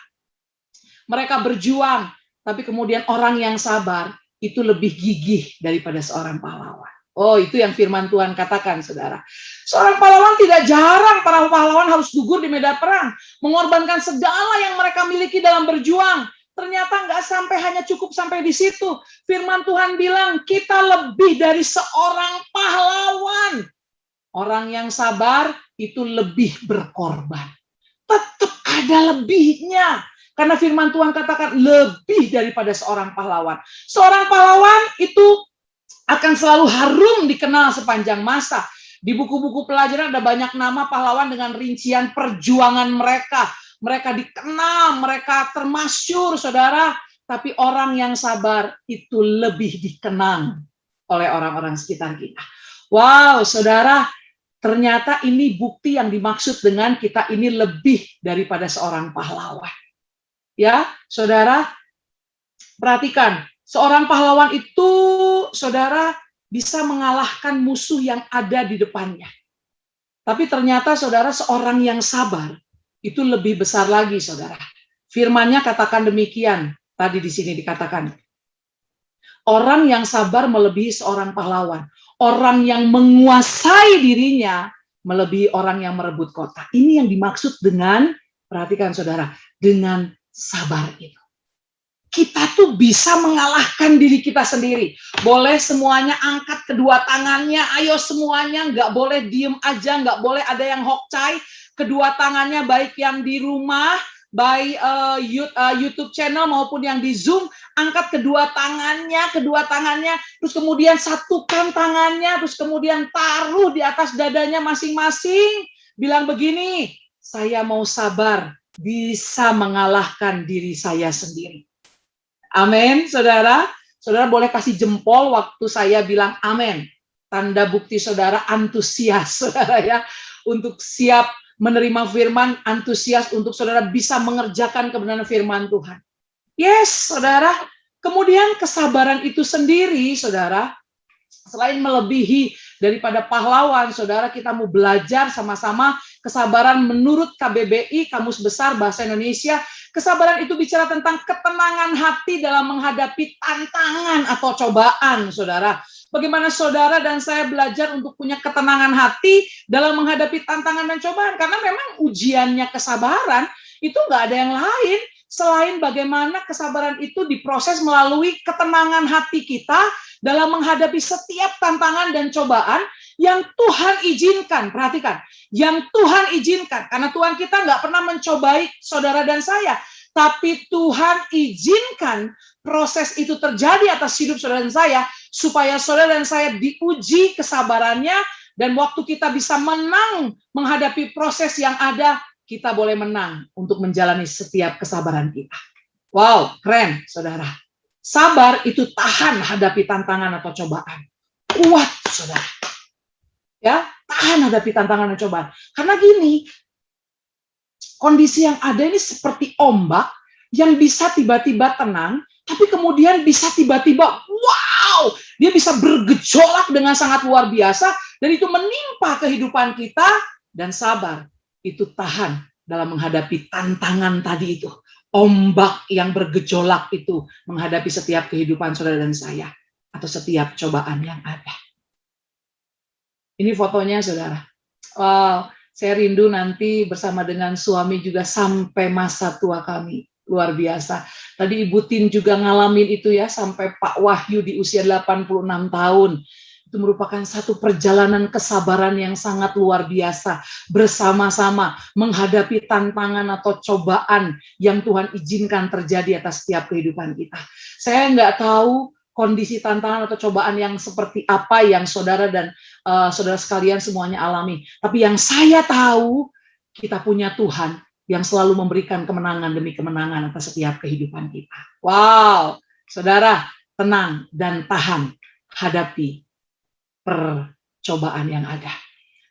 S7: mereka berjuang. Tapi kemudian orang yang sabar itu lebih gigih daripada seorang pahlawan. Oh, itu yang firman Tuhan katakan, saudara. Seorang pahlawan tidak jarang, para pahlawan harus gugur di medan perang, mengorbankan segala yang mereka miliki dalam berjuang. Ternyata nggak sampai hanya cukup sampai di situ. Firman Tuhan bilang, kita lebih dari seorang pahlawan. Orang yang sabar itu lebih berkorban. Tetap ada lebihnya. Karena firman Tuhan katakan lebih daripada seorang pahlawan. Seorang pahlawan itu akan selalu harum dikenal sepanjang masa. Di buku-buku pelajaran ada banyak nama pahlawan dengan rincian perjuangan mereka. Mereka dikenal, mereka termasyhur, saudara. Tapi orang yang sabar itu lebih dikenang oleh orang-orang sekitar kita. Wow, saudara. Ternyata ini bukti yang dimaksud dengan kita ini lebih daripada seorang pahlawan. Ya, saudara, perhatikan, seorang pahlawan itu, saudara, bisa mengalahkan musuh yang ada di depannya. Tapi ternyata, saudara, seorang yang sabar itu lebih besar lagi, saudara. Firman-Nya katakan demikian, tadi di sini dikatakan. Orang yang sabar melebihi seorang pahlawan. Orang yang menguasai dirinya melebihi orang yang merebut kota. Ini yang dimaksud dengan, perhatikan saudara, dengan sabar itu. Kita tuh bisa mengalahkan diri kita sendiri. Boleh semuanya angkat kedua tangannya, ayo semuanya, nggak boleh diem aja, nggak boleh ada yang hokcai. Kedua tangannya baik yang di rumah, baik YouTube channel maupun yang di Zoom, angkat kedua tangannya, terus kemudian satukan tangannya, terus kemudian taruh di atas dadanya masing-masing, bilang begini, saya mau sabar, bisa mengalahkan diri saya sendiri. Amin, saudara. Saudara boleh kasih jempol waktu saya bilang amin. Tanda bukti saudara antusias, saudara ya, untuk siap menerima firman, antusias untuk saudara bisa mengerjakan kebenaran firman Tuhan. Yes, saudara. Kemudian kesabaran itu sendiri, saudara, selain melebihi daripada pahlawan, saudara, kita mau belajar sama-sama kesabaran menurut KBBI, Kamus Besar Bahasa Indonesia. Kesabaran itu bicara tentang ketenangan hati dalam menghadapi tantangan atau cobaan, saudara. Bagaimana saudara dan saya belajar untuk punya ketenangan hati dalam menghadapi tantangan dan cobaan. Karena memang ujiannya kesabaran itu nggak ada yang lain selain bagaimana kesabaran itu diproses melalui ketenangan hati kita dalam menghadapi setiap tantangan dan cobaan yang Tuhan izinkan. Perhatikan, yang Tuhan izinkan. Karena Tuhan kita nggak pernah mencobai saudara dan saya. Tapi Tuhan izinkan proses itu terjadi atas hidup saudara dan saya, supaya saudara dan saya diuji kesabarannya, dan waktu kita bisa menang menghadapi proses yang ada, kita boleh menang untuk menjalani setiap kesabaran kita. Wow, keren saudara. Sabar itu tahan hadapi tantangan atau cobaan. Kuat saudara. Ya, tahan hadapi tantangan dan cobaan. Karena gini, kondisi yang ada ini seperti ombak yang bisa tiba-tiba tenang, tapi kemudian bisa tiba-tiba, wow, dia bisa bergejolak dengan sangat luar biasa, dan itu menimpa kehidupan kita, dan sabar, itu tahan dalam menghadapi tantangan tadi itu. Ombak yang bergejolak itu menghadapi setiap kehidupan saudara dan saya, atau setiap cobaan yang ada. Ini fotonya saudara. Wow, saya rindu nanti bersama dengan suami juga sampai masa tua kami. Luar biasa. Tadi Ibu Tin juga ngalamin itu ya, sampai Pak Wahyu di usia 86 tahun. Itu merupakan satu perjalanan kesabaran yang sangat luar biasa. Bersama-sama menghadapi tantangan atau cobaan yang Tuhan izinkan terjadi atas setiap kehidupan kita. Saya nggak tahu kondisi tantangan atau cobaan yang seperti apa yang saudara dan saudara sekalian semuanya alami. Tapi yang saya tahu, kita punya Tuhan yang selalu memberikan kemenangan demi kemenangan atas setiap kehidupan kita. Wow, saudara, tenang dan tahan hadapi percobaan yang ada.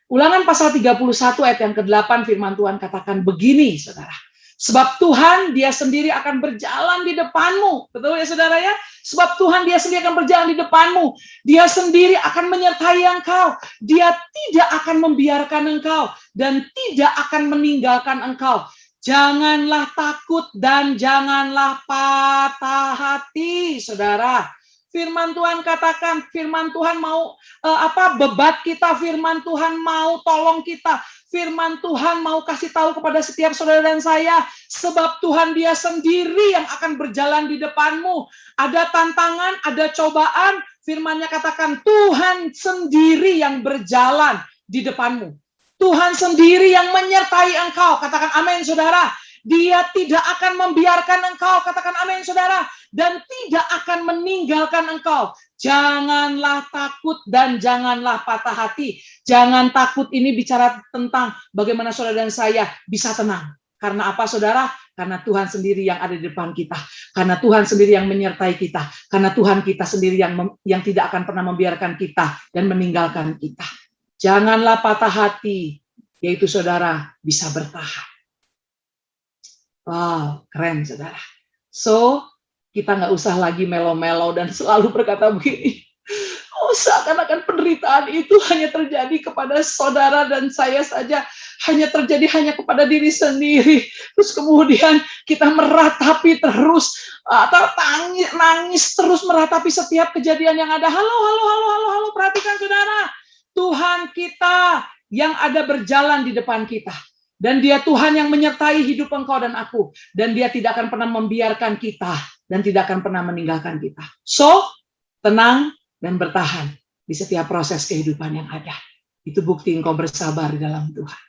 S7: Ulangan pasal 31 ayat yang ke-8 firman Tuhan katakan begini, saudara. Sebab Tuhan dia sendiri akan berjalan di depanmu. Betul ya saudara ya? Sebab Tuhan dia sendiri akan berjalan di depanmu. Dia sendiri akan menyertai engkau. Dia tidak akan membiarkan engkau. Dan tidak akan meninggalkan engkau. Janganlah takut dan janganlah patah hati, saudara. Firman Tuhan katakan, firman Tuhan mau bebat kita, firman Tuhan mau tolong kita. Firman Tuhan mau kasih tahu kepada setiap saudara dan saya, sebab Tuhan dia sendiri yang akan berjalan di depanmu. Ada tantangan, ada cobaan, firman-Nya katakan Tuhan sendiri yang berjalan di depanmu. Tuhan sendiri yang menyertai engkau. Katakan amin saudara. Dia tidak akan membiarkan engkau. Katakan amin saudara. Dan tidak akan meninggalkan engkau. Janganlah takut dan janganlah patah hati. Jangan takut ini bicara tentang bagaimana saudara dan saya bisa tenang. Karena apa saudara? Karena Tuhan sendiri yang ada di depan kita. Karena Tuhan sendiri yang menyertai kita. Karena Tuhan kita sendiri yang tidak akan pernah membiarkan kita dan meninggalkan kita. Janganlah patah hati, yaitu saudara bisa bertahan. Wow, keren saudara. So, kita nggak usah lagi melo-melo dan selalu berkata begini, oh seakan-akan penderitaan itu hanya terjadi kepada saudara dan saya saja, hanya terjadi hanya kepada diri sendiri. Terus kemudian kita meratapi terus, atau nangis terus meratapi setiap kejadian yang ada. Halo, perhatikan saudara. Tuhan kita yang ada berjalan di depan kita. Dan dia Tuhan yang menyertai hidup engkau dan aku. Dan dia tidak akan pernah membiarkan kita. Dan tidak akan pernah meninggalkan kita. So, tenang dan bertahan di setiap proses kehidupan yang ada. Itu bukti engkau bersabar di dalam Tuhan.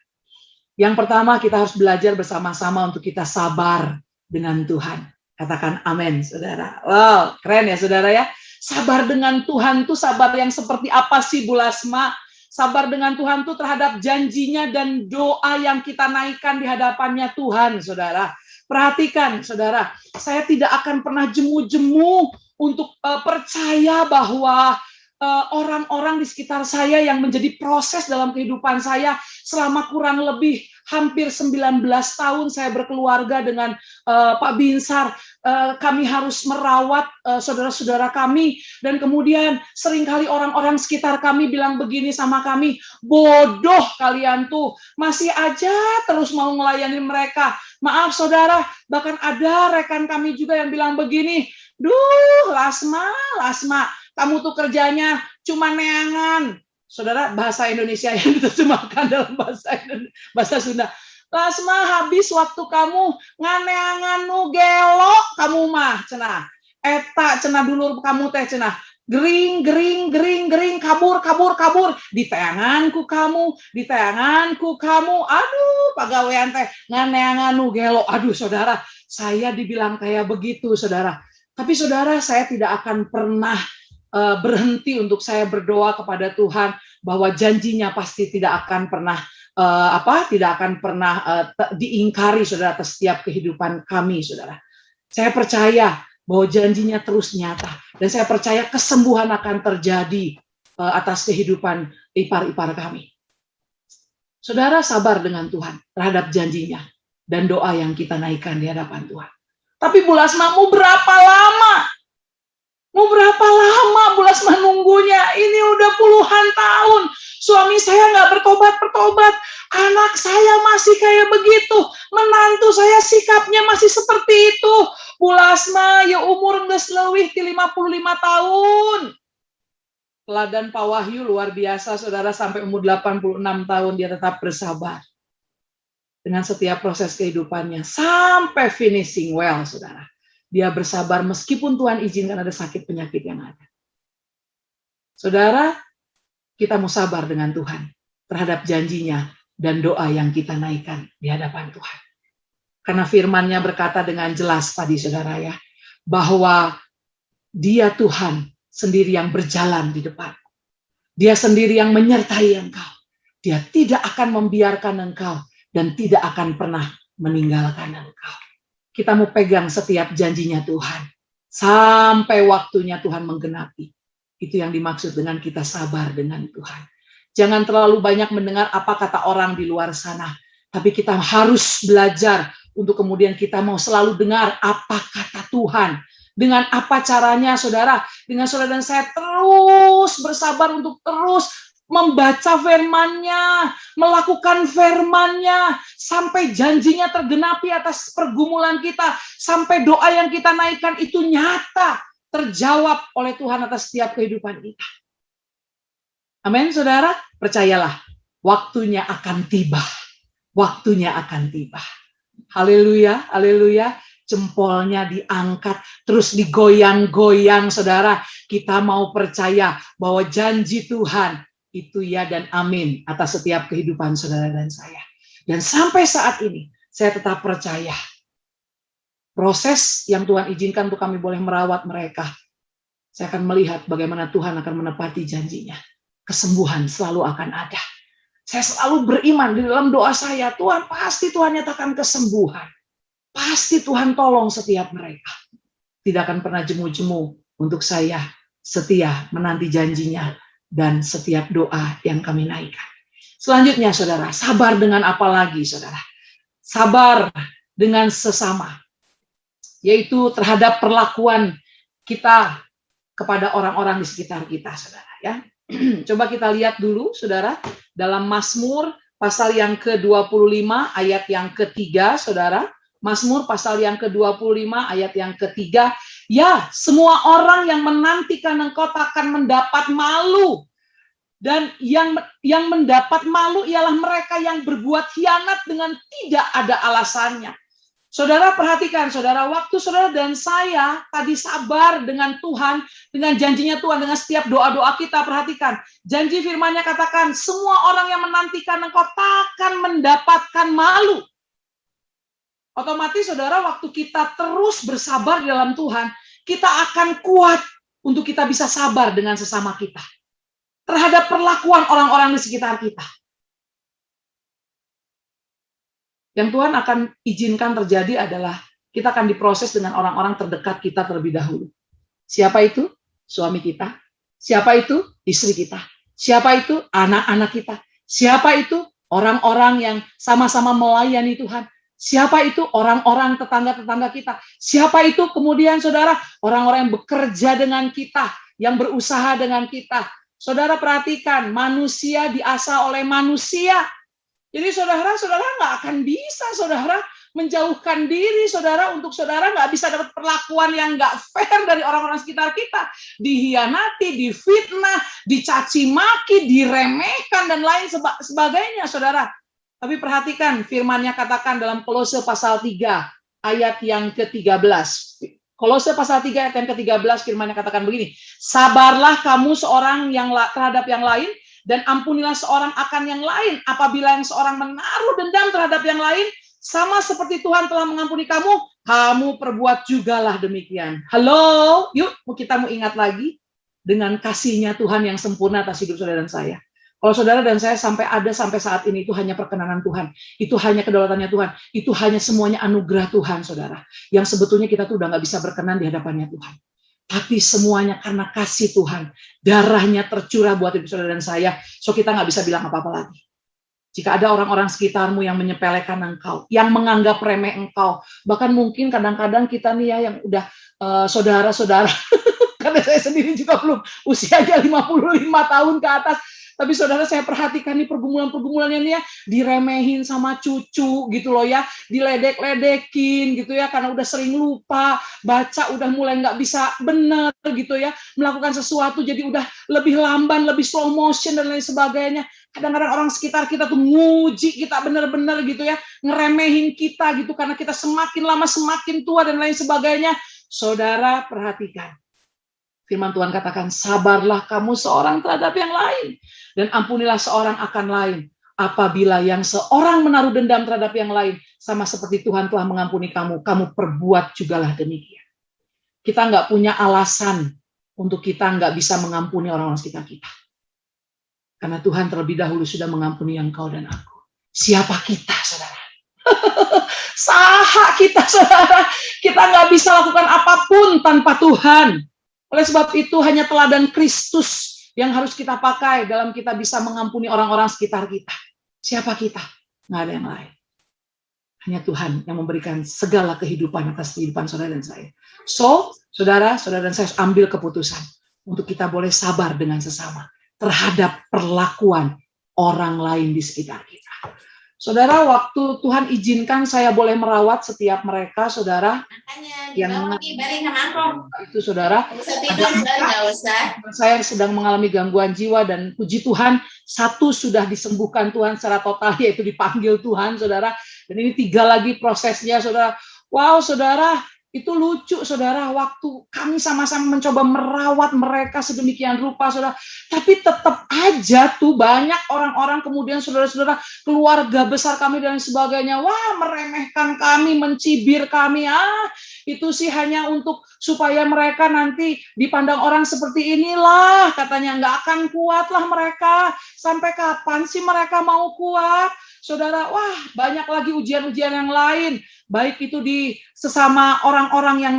S7: Yang pertama, kita harus belajar bersama-sama untuk kita sabar dengan Tuhan. Katakan amin, saudara. Wow, keren ya, saudara ya. Sabar dengan Tuhan tuh sabar yang seperti apa sih, Bu Lasma? Sabar dengan Tuhan tuh terhadap janjinya dan doa yang kita naikkan di hadapannya Tuhan, saudara. Perhatikan, saudara. Saya tidak akan pernah jemu-jemu untuk percaya bahwa orang-orang di sekitar saya yang menjadi proses dalam kehidupan saya selama kurang lebih hampir 19 tahun saya berkeluarga dengan Pak Binsar. Kami harus merawat saudara-saudara kami, dan kemudian seringkali orang-orang sekitar kami bilang begini sama kami, bodoh kalian tuh, masih aja terus mau melayani mereka. Maaf saudara, bahkan ada rekan kami juga yang bilang begini, duh Lasma, kamu tuh kerjanya cuma neangan. Saudara, bahasa Indonesia yang diterjemahkan dalam bahasa Sunda. Lasma, habis waktu kamu nganeangan nu gelo kamu mah cenah. Eta cenah dulur kamu teh cenah. Gering kabur di tayanganku kamu. Aduh, pagawean teh nganeangan nu gelo. Aduh, saudara, saya dibilang kayak begitu, saudara. Tapi saudara, saya tidak akan pernah berhenti untuk saya berdoa kepada Tuhan bahwa janjinya pasti tidak akan pernah diingkari, saudara, atas setiap kehidupan kami, saudara. Saya percaya bahwa janjinya terus nyata, dan saya percaya kesembuhan akan terjadi atas kehidupan ipar-ipar kami. Saudara, sabar dengan Tuhan terhadap janjinya dan doa yang kita naikkan di hadapan Tuhan. Tapi Bu Lasma, mau berapa lama? Mau berapa lama Bu Lasma nunggunya? Ini udah puluhan tahun. Suami saya nggak bertobat-bertobat. Anak saya masih kayak begitu. Menantu saya sikapnya masih seperti itu. Bu Lasma, ya umur nggak selewih di 55 tahun. Teladan Pak Wahyu luar biasa, saudara, sampai umur 86 tahun dia tetap bersabar. Dengan setiap proses kehidupannya. Sampai finishing well, saudara. Dia bersabar meskipun Tuhan izinkan ada sakit penyakit yang ada. Saudara, kita mau sabar dengan Tuhan terhadap janjinya dan doa yang kita naikkan di hadapan Tuhan. Karena firman-Nya berkata dengan jelas tadi, saudara, ya, bahwa Dia Tuhan sendiri yang berjalan di depan. Dia sendiri yang menyertai engkau. Dia tidak akan membiarkan engkau dan tidak akan pernah meninggalkan engkau. Kita mau pegang setiap janjinya Tuhan. Sampai waktunya Tuhan menggenapi. Itu yang dimaksud dengan kita sabar dengan Tuhan. Jangan terlalu banyak mendengar apa kata orang di luar sana. Tapi kita harus belajar untuk kemudian kita mau selalu dengar apa kata Tuhan. Dengan apa caranya, saudara? Dengan saudara dan saya terus bersabar untuk terus membaca firman-Nya, melakukan firman-Nya, sampai janjinya tergenapi atas pergumulan kita, sampai doa yang kita naikkan itu nyata, terjawab oleh Tuhan atas setiap kehidupan kita. Amin, saudara? Percayalah, waktunya akan tiba. Waktunya akan tiba. Haleluya, haleluya. Jempolnya diangkat, terus digoyang-goyang, saudara. Kita mau percaya bahwa janji Tuhan itu ya dan amin atas setiap kehidupan saudara dan saya. Dan sampai saat ini, saya tetap percaya proses yang Tuhan izinkan untuk kami boleh merawat mereka. Saya akan melihat bagaimana Tuhan akan menepati janjinya. Kesembuhan selalu akan ada. Saya selalu beriman di dalam doa saya, Tuhan pasti Tuhan nyatakan kesembuhan. Pasti Tuhan tolong setiap mereka. Tidak akan pernah jemu-jemu untuk saya setia menanti janjinya dan setiap doa yang kami naikkan. Selanjutnya, saudara, sabar dengan apa lagi, saudara? Sabar dengan sesama, yaitu terhadap perlakuan kita kepada orang-orang di sekitar kita, saudara. Ya, coba kita lihat dulu, saudara, dalam Mazmur pasal yang ke-25 ayat yang ketiga, saudara. Mazmur pasal yang ke-25 ayat yang ketiga. Ya, semua orang yang menantikan engkau takkan mendapat malu. Dan yang mendapat malu ialah mereka yang berbuat khianat dengan tidak ada alasannya. Saudara perhatikan, saudara, waktu saudara dan saya tadi sabar dengan Tuhan, dengan janjinya Tuhan, dengan setiap doa-doa kita, perhatikan. Janji firman-Nya katakan, semua orang yang menantikan engkau takkan mendapatkan malu. Otomatis, saudara, waktu kita terus bersabar di dalam Tuhan, kita akan kuat untuk kita bisa sabar dengan sesama kita. Terhadap perlakuan orang-orang di sekitar kita. Yang Tuhan akan izinkan terjadi adalah kita akan diproses dengan orang-orang terdekat kita terlebih dahulu. Siapa itu? Suami kita. Siapa itu? Istri kita. Siapa itu? Anak-anak kita. Siapa itu? Orang-orang yang sama-sama melayani Tuhan. Siapa itu? Orang-orang tetangga-tetangga kita. Siapa itu? Kemudian, saudara, orang-orang yang bekerja dengan kita, yang berusaha dengan kita. Saudara perhatikan, manusia diasah oleh manusia. Jadi saudara nggak akan bisa, saudara, menjauhkan diri, saudara, untuk saudara nggak bisa dapat perlakuan yang nggak fair dari orang-orang sekitar kita. Dihianati, difitnah, dicaci maki, diremehkan, dan lain sebagainya, saudara. Tapi perhatikan, firman-Nya katakan dalam Kolose pasal 3, ayat yang ke-13. Kolose pasal 3 ayat yang ke-13 firman-Nya katakan begini, sabarlah kamu seorang yang terhadap yang lain, dan ampunilah seorang akan yang lain. Apabila yang seorang menaruh dendam terhadap yang lain, sama seperti Tuhan telah mengampuni kamu, kamu perbuat jugalah demikian. Halo, yuk kita mau ingat lagi dengan kasih-Nya Tuhan yang sempurna atas hidup saudara dan saya. Kalau saudara dan saya sampai saat ini, itu hanya perkenanan Tuhan. Itu hanya kedaulatannya Tuhan. Itu hanya semuanya anugerah Tuhan, saudara. Yang sebetulnya kita tuh udah nggak bisa berkenan di hadapannya Tuhan. Tapi semuanya karena kasih Tuhan. Darahnya tercurah buat hidup saudara dan saya. So kita nggak bisa bilang apa-apa lagi. Jika ada orang-orang sekitarmu yang menyepelekan engkau, yang menganggap remeh engkau, bahkan mungkin kadang-kadang kita nih ya yang udah saudara-saudara, karena saya sendiri juga belum usianya 55 tahun ke atas, tapi saudara saya perhatikan nih pergumulan-pergumulannya nih ya, diremehin sama cucu gitu loh ya, diledek-ledekin gitu ya, karena udah sering lupa, baca udah mulai nggak bisa bener gitu ya, melakukan sesuatu jadi udah lebih lamban, lebih slow motion dan lain sebagainya. Kadang-kadang orang sekitar kita tuh nguji kita bener-bener gitu ya, ngeremehin kita gitu, karena kita semakin lama semakin tua dan lain sebagainya. Saudara perhatikan, firman Tuhan katakan, sabarlah kamu seorang terhadap yang lain, dan ampunilah seorang akan lain. Apabila yang seorang menaruh dendam terhadap yang lain, sama seperti Tuhan telah mengampuni kamu, kamu perbuat jugalah demikian. Kita nggak punya alasan untuk kita nggak bisa mengampuni orang-orang sekitar kita. Karena Tuhan terlebih dahulu sudah mengampuni engkau dan aku. Siapa kita, saudara? Saha kita, saudara. Kita nggak bisa lakukan apapun tanpa Tuhan. Oleh sebab itu hanya teladan Kristus yang harus kita pakai dalam kita bisa mengampuni orang-orang sekitar kita. Siapa kita? Nggak ada yang lain. Hanya Tuhan yang memberikan segala kehidupan atas kehidupan saudara dan saya. So, saudara dan saya harus ambil keputusan untuk kita boleh sabar dengan sesama terhadap perlakuan orang lain di sekitar kita. Saudara, waktu Tuhan izinkan saya boleh merawat setiap mereka, saudara, yang itu saudara, saya sedang mengalami gangguan jiwa dan puji Tuhan, satu sudah disembuhkan Tuhan secara total, yaitu dipanggil Tuhan, saudara, dan ini 3 lagi prosesnya, saudara. Wow, saudara, itu lucu, saudara, waktu kami sama-sama mencoba merawat mereka sedemikian rupa, saudara. Tapi tetap aja tuh banyak orang-orang kemudian saudara-saudara, keluarga besar kami dan sebagainya, wah meremehkan kami, mencibir kami, itu sih hanya untuk supaya mereka nanti dipandang orang seperti inilah, katanya nggak akan kuatlah mereka. Sampai kapan sih mereka mau kuat? Saudara, wah banyak lagi ujian-ujian yang lain, baik itu di sesama orang-orang yang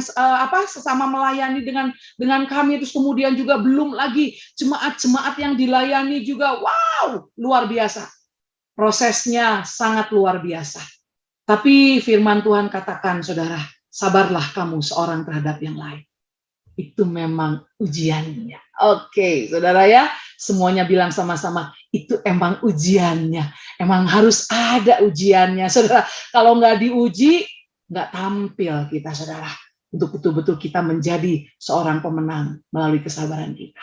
S7: sesama melayani dengan kami, terus kemudian juga belum lagi jemaat-jemaat yang dilayani juga, wow, luar biasa. Prosesnya sangat luar biasa. Tapi firman Tuhan katakan, saudara, sabarlah kamu seorang terhadap yang lain. Itu memang ujiannya. Oke, saudara ya, semuanya bilang sama-sama, itu emang ujiannya. Emang harus ada ujiannya, saudara. Kalau nggak diuji, nggak tampil kita, saudara. Untuk betul-betul kita menjadi seorang pemenang melalui kesabaran kita.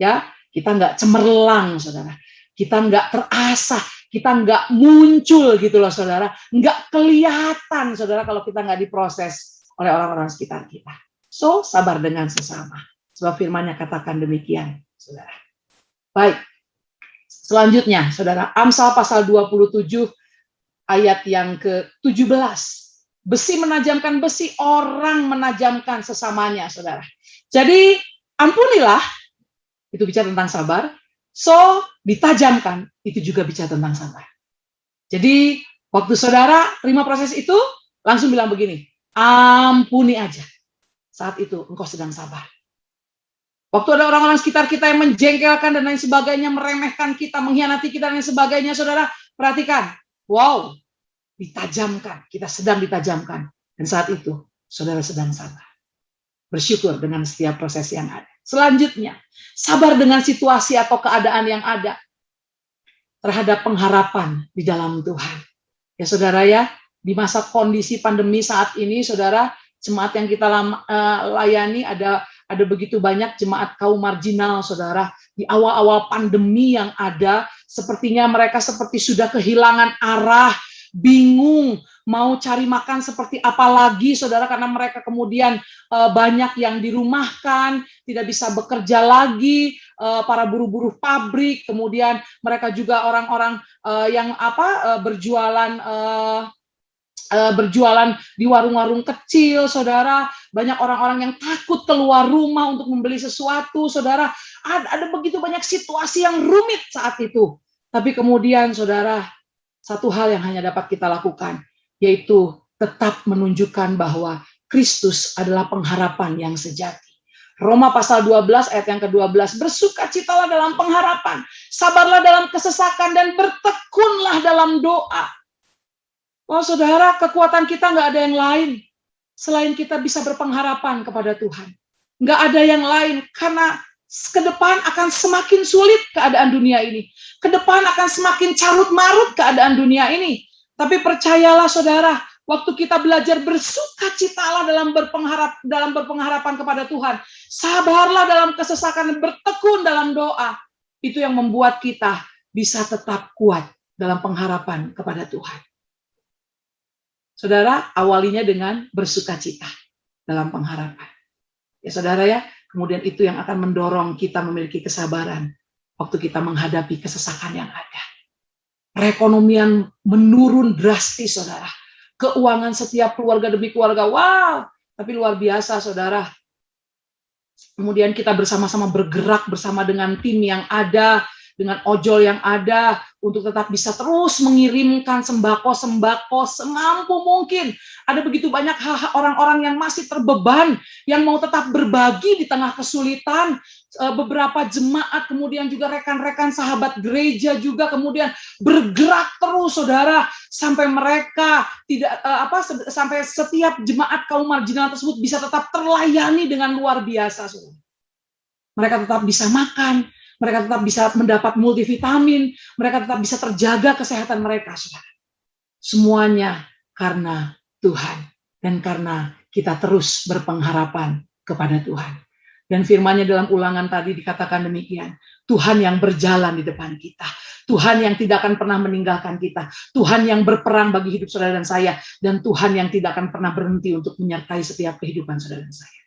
S7: Ya, kita nggak cemerlang, saudara. Kita nggak terasah, kita nggak muncul gitu loh, saudara. Nggak kelihatan, saudara, kalau kita nggak diproses oleh orang-orang sekitar kita. So, sabar dengan sesama. Sebab firman-Nya katakan demikian, saudara. Baik. Selanjutnya, saudara, Amsal pasal 27 ayat yang ke-17. Besi menajamkan besi, orang menajamkan sesamanya, saudara. Jadi, ampunilah, itu bicara tentang sabar. So, ditajamkan, itu juga bicara tentang sabar. Jadi, waktu saudara terima proses itu, langsung bilang begini, ampuni aja. Saat itu engkau sedang sabar. Waktu ada orang-orang sekitar kita yang menjengkelkan dan lain sebagainya, meremehkan kita, mengkhianati kita dan lain sebagainya, saudara, perhatikan. Wow, ditajamkan, kita sedang ditajamkan. Dan saat itu, saudara sedang sabar. Bersyukur dengan setiap proses yang ada. Selanjutnya, sabar dengan situasi atau keadaan yang ada. Terhadap pengharapan di dalam Tuhan. Ya saudara ya, di masa kondisi pandemi saat ini, saudara, jemaat yang kita layani ada begitu banyak jemaat kaum marginal, saudara. Di awal-awal pandemi yang ada, sepertinya mereka seperti sudah kehilangan arah, bingung, mau cari makan seperti apa lagi, saudara, karena mereka kemudian banyak yang dirumahkan, tidak bisa bekerja lagi, para buruh-buruh pabrik, kemudian mereka juga orang-orang yang berjualan di warung-warung kecil, saudara. Banyak orang-orang yang takut keluar rumah untuk membeli sesuatu, saudara. Ada begitu banyak situasi yang rumit saat itu. Tapi kemudian, saudara, satu hal yang hanya dapat kita lakukan, yaitu tetap menunjukkan bahwa Kristus adalah pengharapan yang sejati. Roma pasal 12 ayat yang ke-12, bersukacitalah dalam pengharapan, sabarlah dalam kesesakan, dan bertekunlah lemah dalam doa. Oh saudara, kekuatan kita nggak ada yang lain selain kita bisa berpengharapan kepada Tuhan. Nggak ada yang lain, karena ke depan akan semakin sulit keadaan dunia ini. Ke depan akan semakin carut marut keadaan dunia ini. Tapi percayalah saudara, waktu kita belajar bersukacitalah dalam berpengharapan kepada Tuhan. Sabarlah dalam kesesakan, bertekun dalam doa. Itu yang membuat kita bisa tetap kuat dalam pengharapan kepada Tuhan. Saudara, awalinya dengan bersukacita dalam pengharapan. Ya saudara ya, kemudian itu yang akan mendorong kita memiliki kesabaran waktu kita menghadapi kesesakan yang ada. Perekonomian menurun drastis, saudara. Keuangan setiap keluarga demi keluarga, wow, tapi luar biasa, saudara. Kemudian kita bersama-sama bergerak bersama dengan tim yang ada, dengan ojol yang ada, untuk tetap bisa terus mengirimkan sembako-sembako semampu mungkin. Ada begitu banyak orang-orang yang masih terbeban, yang mau tetap berbagi di tengah kesulitan. Beberapa jemaat, kemudian juga rekan-rekan sahabat gereja juga kemudian bergerak terus, saudara, sampai mereka sampai setiap jemaat kaum marginal tersebut bisa tetap terlayani dengan luar biasa, saudara. Mereka tetap bisa makan, mereka tetap bisa mendapat multivitamin, mereka tetap bisa terjaga kesehatan mereka, saudara. Semuanya karena Tuhan dan karena kita terus berpengharapan kepada Tuhan. Dan firman-Nya dalam Ulangan tadi dikatakan demikian, Tuhan yang berjalan di depan kita, Tuhan yang tidak akan pernah meninggalkan kita, Tuhan yang berperang bagi hidup saudara dan saya, dan Tuhan yang tidak akan pernah berhenti untuk menyertai setiap kehidupan saudara dan saya.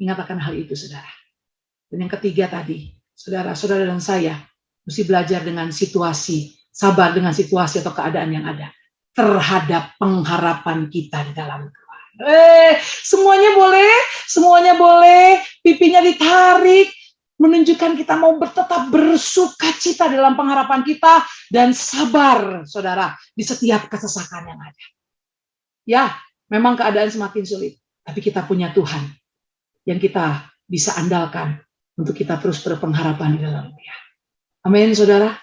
S7: Ingat akan hal itu, saudara. Dan yang ketiga tadi, saudara dan saya mesti belajar dengan situasi, sabar dengan situasi atau keadaan yang ada, terhadap pengharapan kita di dalam Tuhan. Semuanya boleh, pipinya ditarik, menunjukkan kita mau tetap bersukacita dalam pengharapan kita, dan sabar, saudara, di setiap kesesakan yang ada. Ya, memang keadaan semakin sulit, tapi kita punya Tuhan yang kita bisa andalkan untuk kita terus berpengharapan di dalam Dia. Amin, saudara.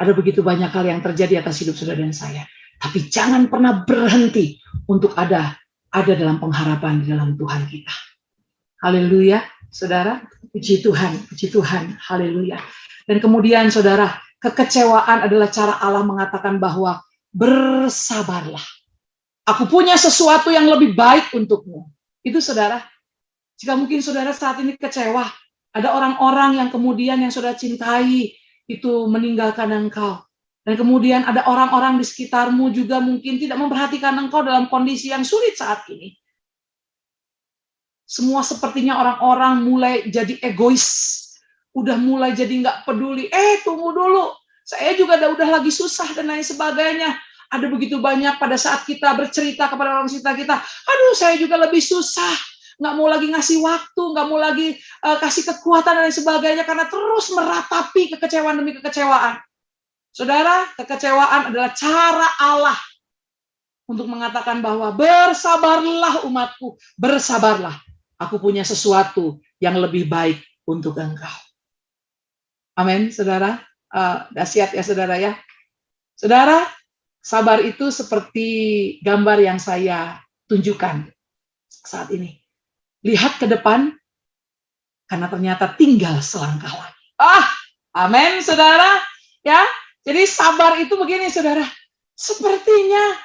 S7: Ada begitu banyak hal yang terjadi atas hidup saudara dan saya, tapi jangan pernah berhenti untuk ada dalam pengharapan di dalam Tuhan kita. Haleluya, saudara. Puji Tuhan, haleluya. Dan kemudian, saudara, kekecewaan adalah cara Allah mengatakan bahwa bersabarlah. Aku punya sesuatu yang lebih baik untukmu. Itu, saudara. Jika mungkin saudara saat ini kecewa, ada orang-orang yang kemudian yang saudara cintai itu meninggalkan engkau. Dan kemudian ada orang-orang di sekitarmu juga mungkin tidak memperhatikan engkau dalam kondisi yang sulit saat ini. Semua sepertinya orang-orang mulai jadi egois. Udah mulai jadi nggak peduli. Tunggu dulu. Saya juga udah lagi susah dan lain sebagainya. Ada begitu banyak pada saat kita bercerita kepada orang sekitar kita. Aduh, saya juga lebih susah. Nggak mau lagi ngasih waktu. Nggak mau lagi kasih kekuatan dan lain sebagainya. Karena terus meratapi kekecewaan demi kekecewaan. Saudara, kekecewaan adalah cara Allah untuk mengatakan bahwa bersabarlah umatku, bersabarlah. Aku punya sesuatu yang lebih baik untuk engkau. Amin, saudara. Dahsyat ya, saudara ya. Saudara, sabar itu seperti gambar yang saya tunjukkan saat ini. Lihat ke depan, karena ternyata tinggal selangkah lagi. Amin, saudara. Ya. Jadi sabar itu begini, saudara. Sepertinya,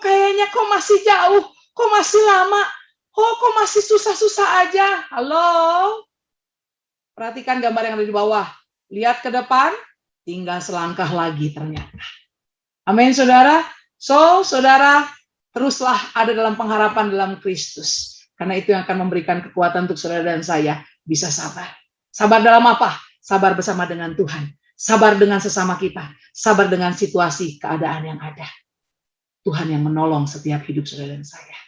S7: kayaknya masih jauh, masih lama, kok masih susah-susah aja. Halo? Perhatikan gambar yang ada di bawah. Lihat ke depan, tinggal selangkah lagi ternyata. Amin, saudara. So, saudara, teruslah ada dalam pengharapan dalam Kristus. Karena itu yang akan memberikan kekuatan untuk saudara dan saya bisa sabar. Sabar dalam apa? Sabar bersama dengan Tuhan. Sabar dengan sesama kita, sabar dengan situasi keadaan yang ada. Tuhan yang menolong setiap hidup saudara dan saya.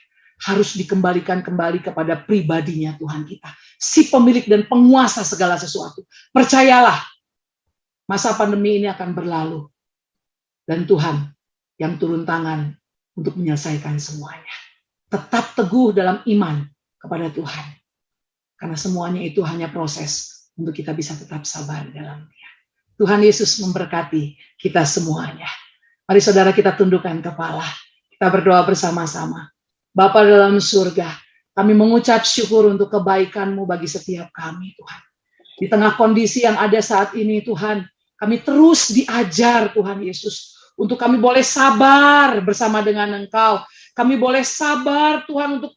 S7: Harus dikembalikan kembali kepada pribadinya Tuhan kita. Si pemilik dan penguasa segala sesuatu. Percayalah, masa pandemi ini akan berlalu. Dan Tuhan yang turun tangan untuk menyelesaikan semuanya. Tetap teguh dalam iman kepada Tuhan. Karena semuanya itu hanya proses untuk kita bisa tetap sabar dalam Dia. Tuhan Yesus memberkati kita semuanya. Mari saudara kita tundukkan kepala. Kita berdoa bersama-sama. Bapa dalam surga, kami mengucap syukur untuk kebaikan-Mu bagi setiap kami, Tuhan. Di tengah kondisi yang ada saat ini, Tuhan, kami terus diajar, Tuhan Yesus, untuk kami boleh sabar bersama dengan Engkau. Kami boleh sabar, Tuhan, untuk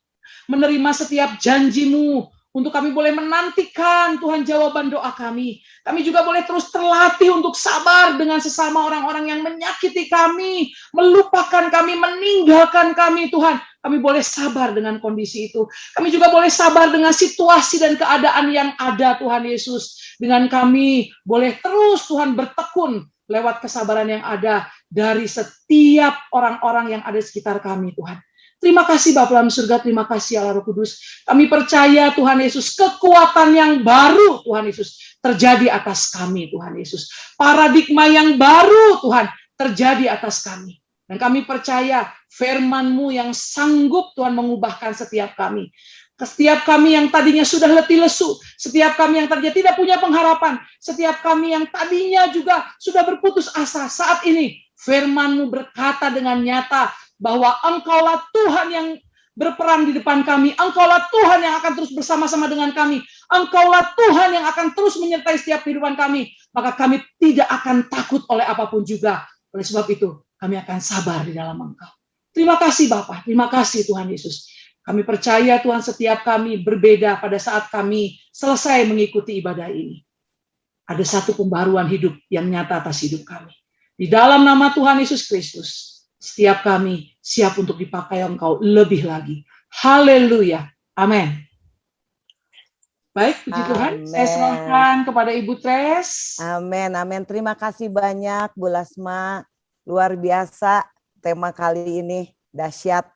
S7: menerima setiap janji-Mu, untuk kami boleh menantikan, Tuhan, jawaban doa kami. Kami juga boleh terus terlatih untuk sabar dengan sesama orang-orang yang menyakiti kami, melupakan kami, meninggalkan kami, Tuhan. Kami boleh sabar dengan kondisi itu. Kami juga boleh sabar dengan situasi dan keadaan yang ada, Tuhan Yesus. Dengan kami boleh terus, Tuhan, bertekun lewat kesabaran yang ada dari setiap orang-orang yang ada di sekitar kami, Tuhan. Terima kasih Bapa dalam surga, terima kasih Allah Roh Kudus. Kami percaya Tuhan Yesus, kekuatan yang baru Tuhan Yesus terjadi atas kami, Tuhan Yesus. Paradigma yang baru Tuhan terjadi atas kami. Dan kami percaya firman-Mu yang sanggup Tuhan mengubahkan setiap kami. Setiap kami yang tadinya sudah letih lesu, setiap kami yang tadinya tidak punya pengharapan, setiap kami yang tadinya juga sudah berputus asa, saat ini firman-Mu berkata dengan nyata bahwa Engkaulah Tuhan yang berperang di depan kami, Engkaulah Tuhan yang akan terus bersama-sama dengan kami, Engkaulah Tuhan yang akan terus menyertai setiap kehidupan kami, maka kami tidak akan takut oleh apapun juga. Oleh sebab itu, kami akan sabar di dalam Engkau. Terima kasih Bapa, terima kasih Tuhan Yesus. Kami percaya Tuhan setiap kami berbeda pada saat kami selesai mengikuti ibadah ini. Ada satu pembaruan hidup yang nyata atas hidup kami. Di dalam nama Tuhan Yesus Kristus, setiap kami siap untuk dipakai Engkau lebih lagi. Haleluya. Amin. Baik, puji Tuhan. Saya serahkan kepada Ibu Tres.
S6: Amin, amin. Terima kasih banyak Bu Lasma. Luar biasa tema kali ini, dahsyat.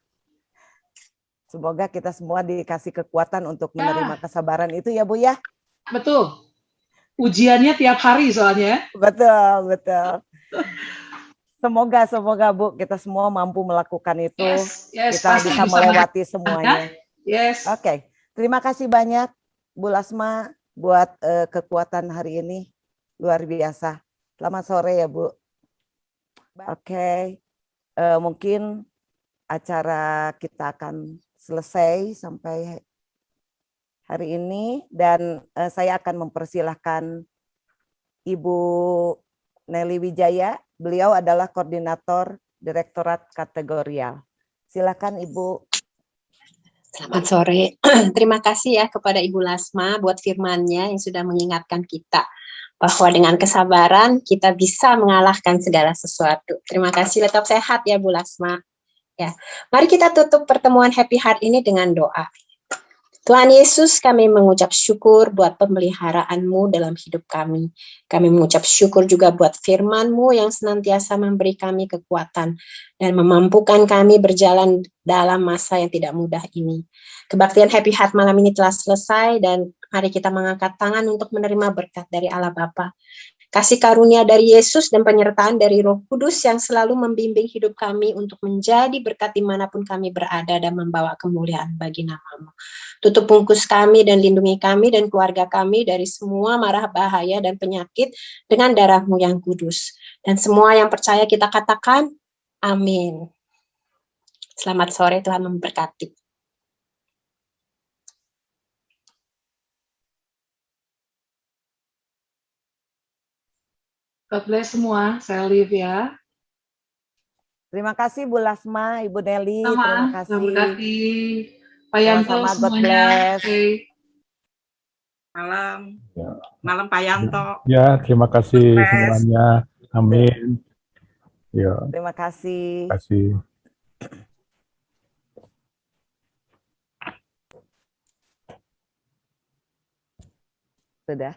S6: Semoga kita semua dikasih kekuatan untuk menerima kesabaran itu ya Bu ya.
S7: Betul. Ujiannya tiap hari soalnya.
S6: Betul, betul. Semoga Bu kita semua mampu melakukan itu.
S7: Yes,
S6: kita bisa melewati semuanya.
S7: Yes.
S6: Oke. Terima kasih banyak Bu Lasma buat kekuatan hari ini. Luar biasa. Selamat sore ya Bu. Oke. Mungkin acara kita akan selesai sampai hari ini dan saya akan mempersilahkan Ibu Nelly Wijaya. Beliau adalah koordinator Direktorat Kategorial. Silakan Ibu.
S8: Selamat sore. Terima kasih ya kepada Ibu Lasma buat firman-Nya yang sudah mengingatkan kita bahwa dengan kesabaran kita bisa mengalahkan segala sesuatu. Terima kasih, tetap sehat ya Bu Lasma. Ya, mari kita tutup pertemuan Happy Heart ini dengan doa. Tuhan Yesus, kami mengucap syukur buat pemeliharaan-Mu dalam hidup kami. Kami mengucap syukur juga buat firman-Mu yang senantiasa memberi kami kekuatan dan memampukan kami berjalan dalam masa yang tidak mudah ini. Kebaktian Happy Heart malam ini telah selesai dan mari kita mengangkat tangan untuk menerima berkat dari Allah Bapa. Kasih karunia dari Yesus dan penyertaan dari Roh Kudus yang selalu membimbing hidup kami untuk menjadi berkat dimanapun kami berada dan membawa kemuliaan bagi nama-Mu. Tutup bungkus kami dan lindungi kami dan keluarga kami dari semua marah bahaya dan penyakit dengan darah-Mu yang kudus. Dan semua yang percaya kita katakan, amin. Selamat sore, Tuhan memberkati.
S7: God bless semua. Saya live ya.
S6: Terima kasih Bu Lasma, Ibu Nelly. Terima kasih.
S7: Terima kasih. Pak Yanto semuanya. Okay.
S9: Malam. Malam Pak Yanto.
S2: Ya, terima kasih semuanya. Amin. Ya.
S6: Terima kasih.
S2: Terima kasih.
S6: Sudah.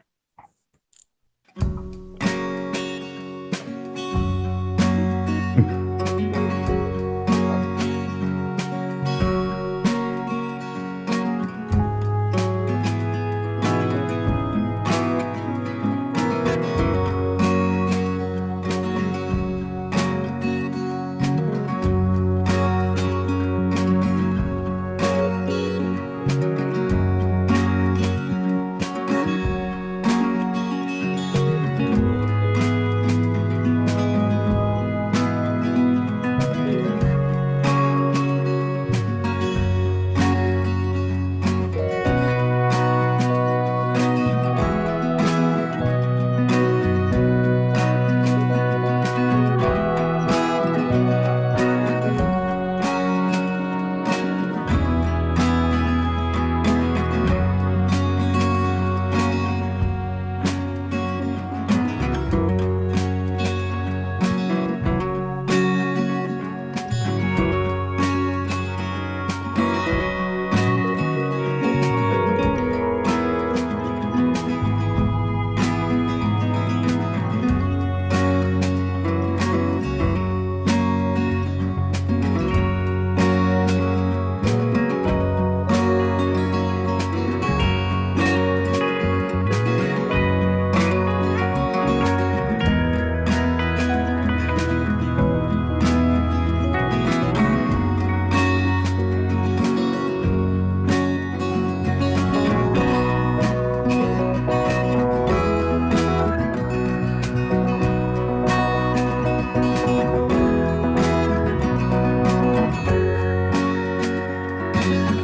S3: Tuhan.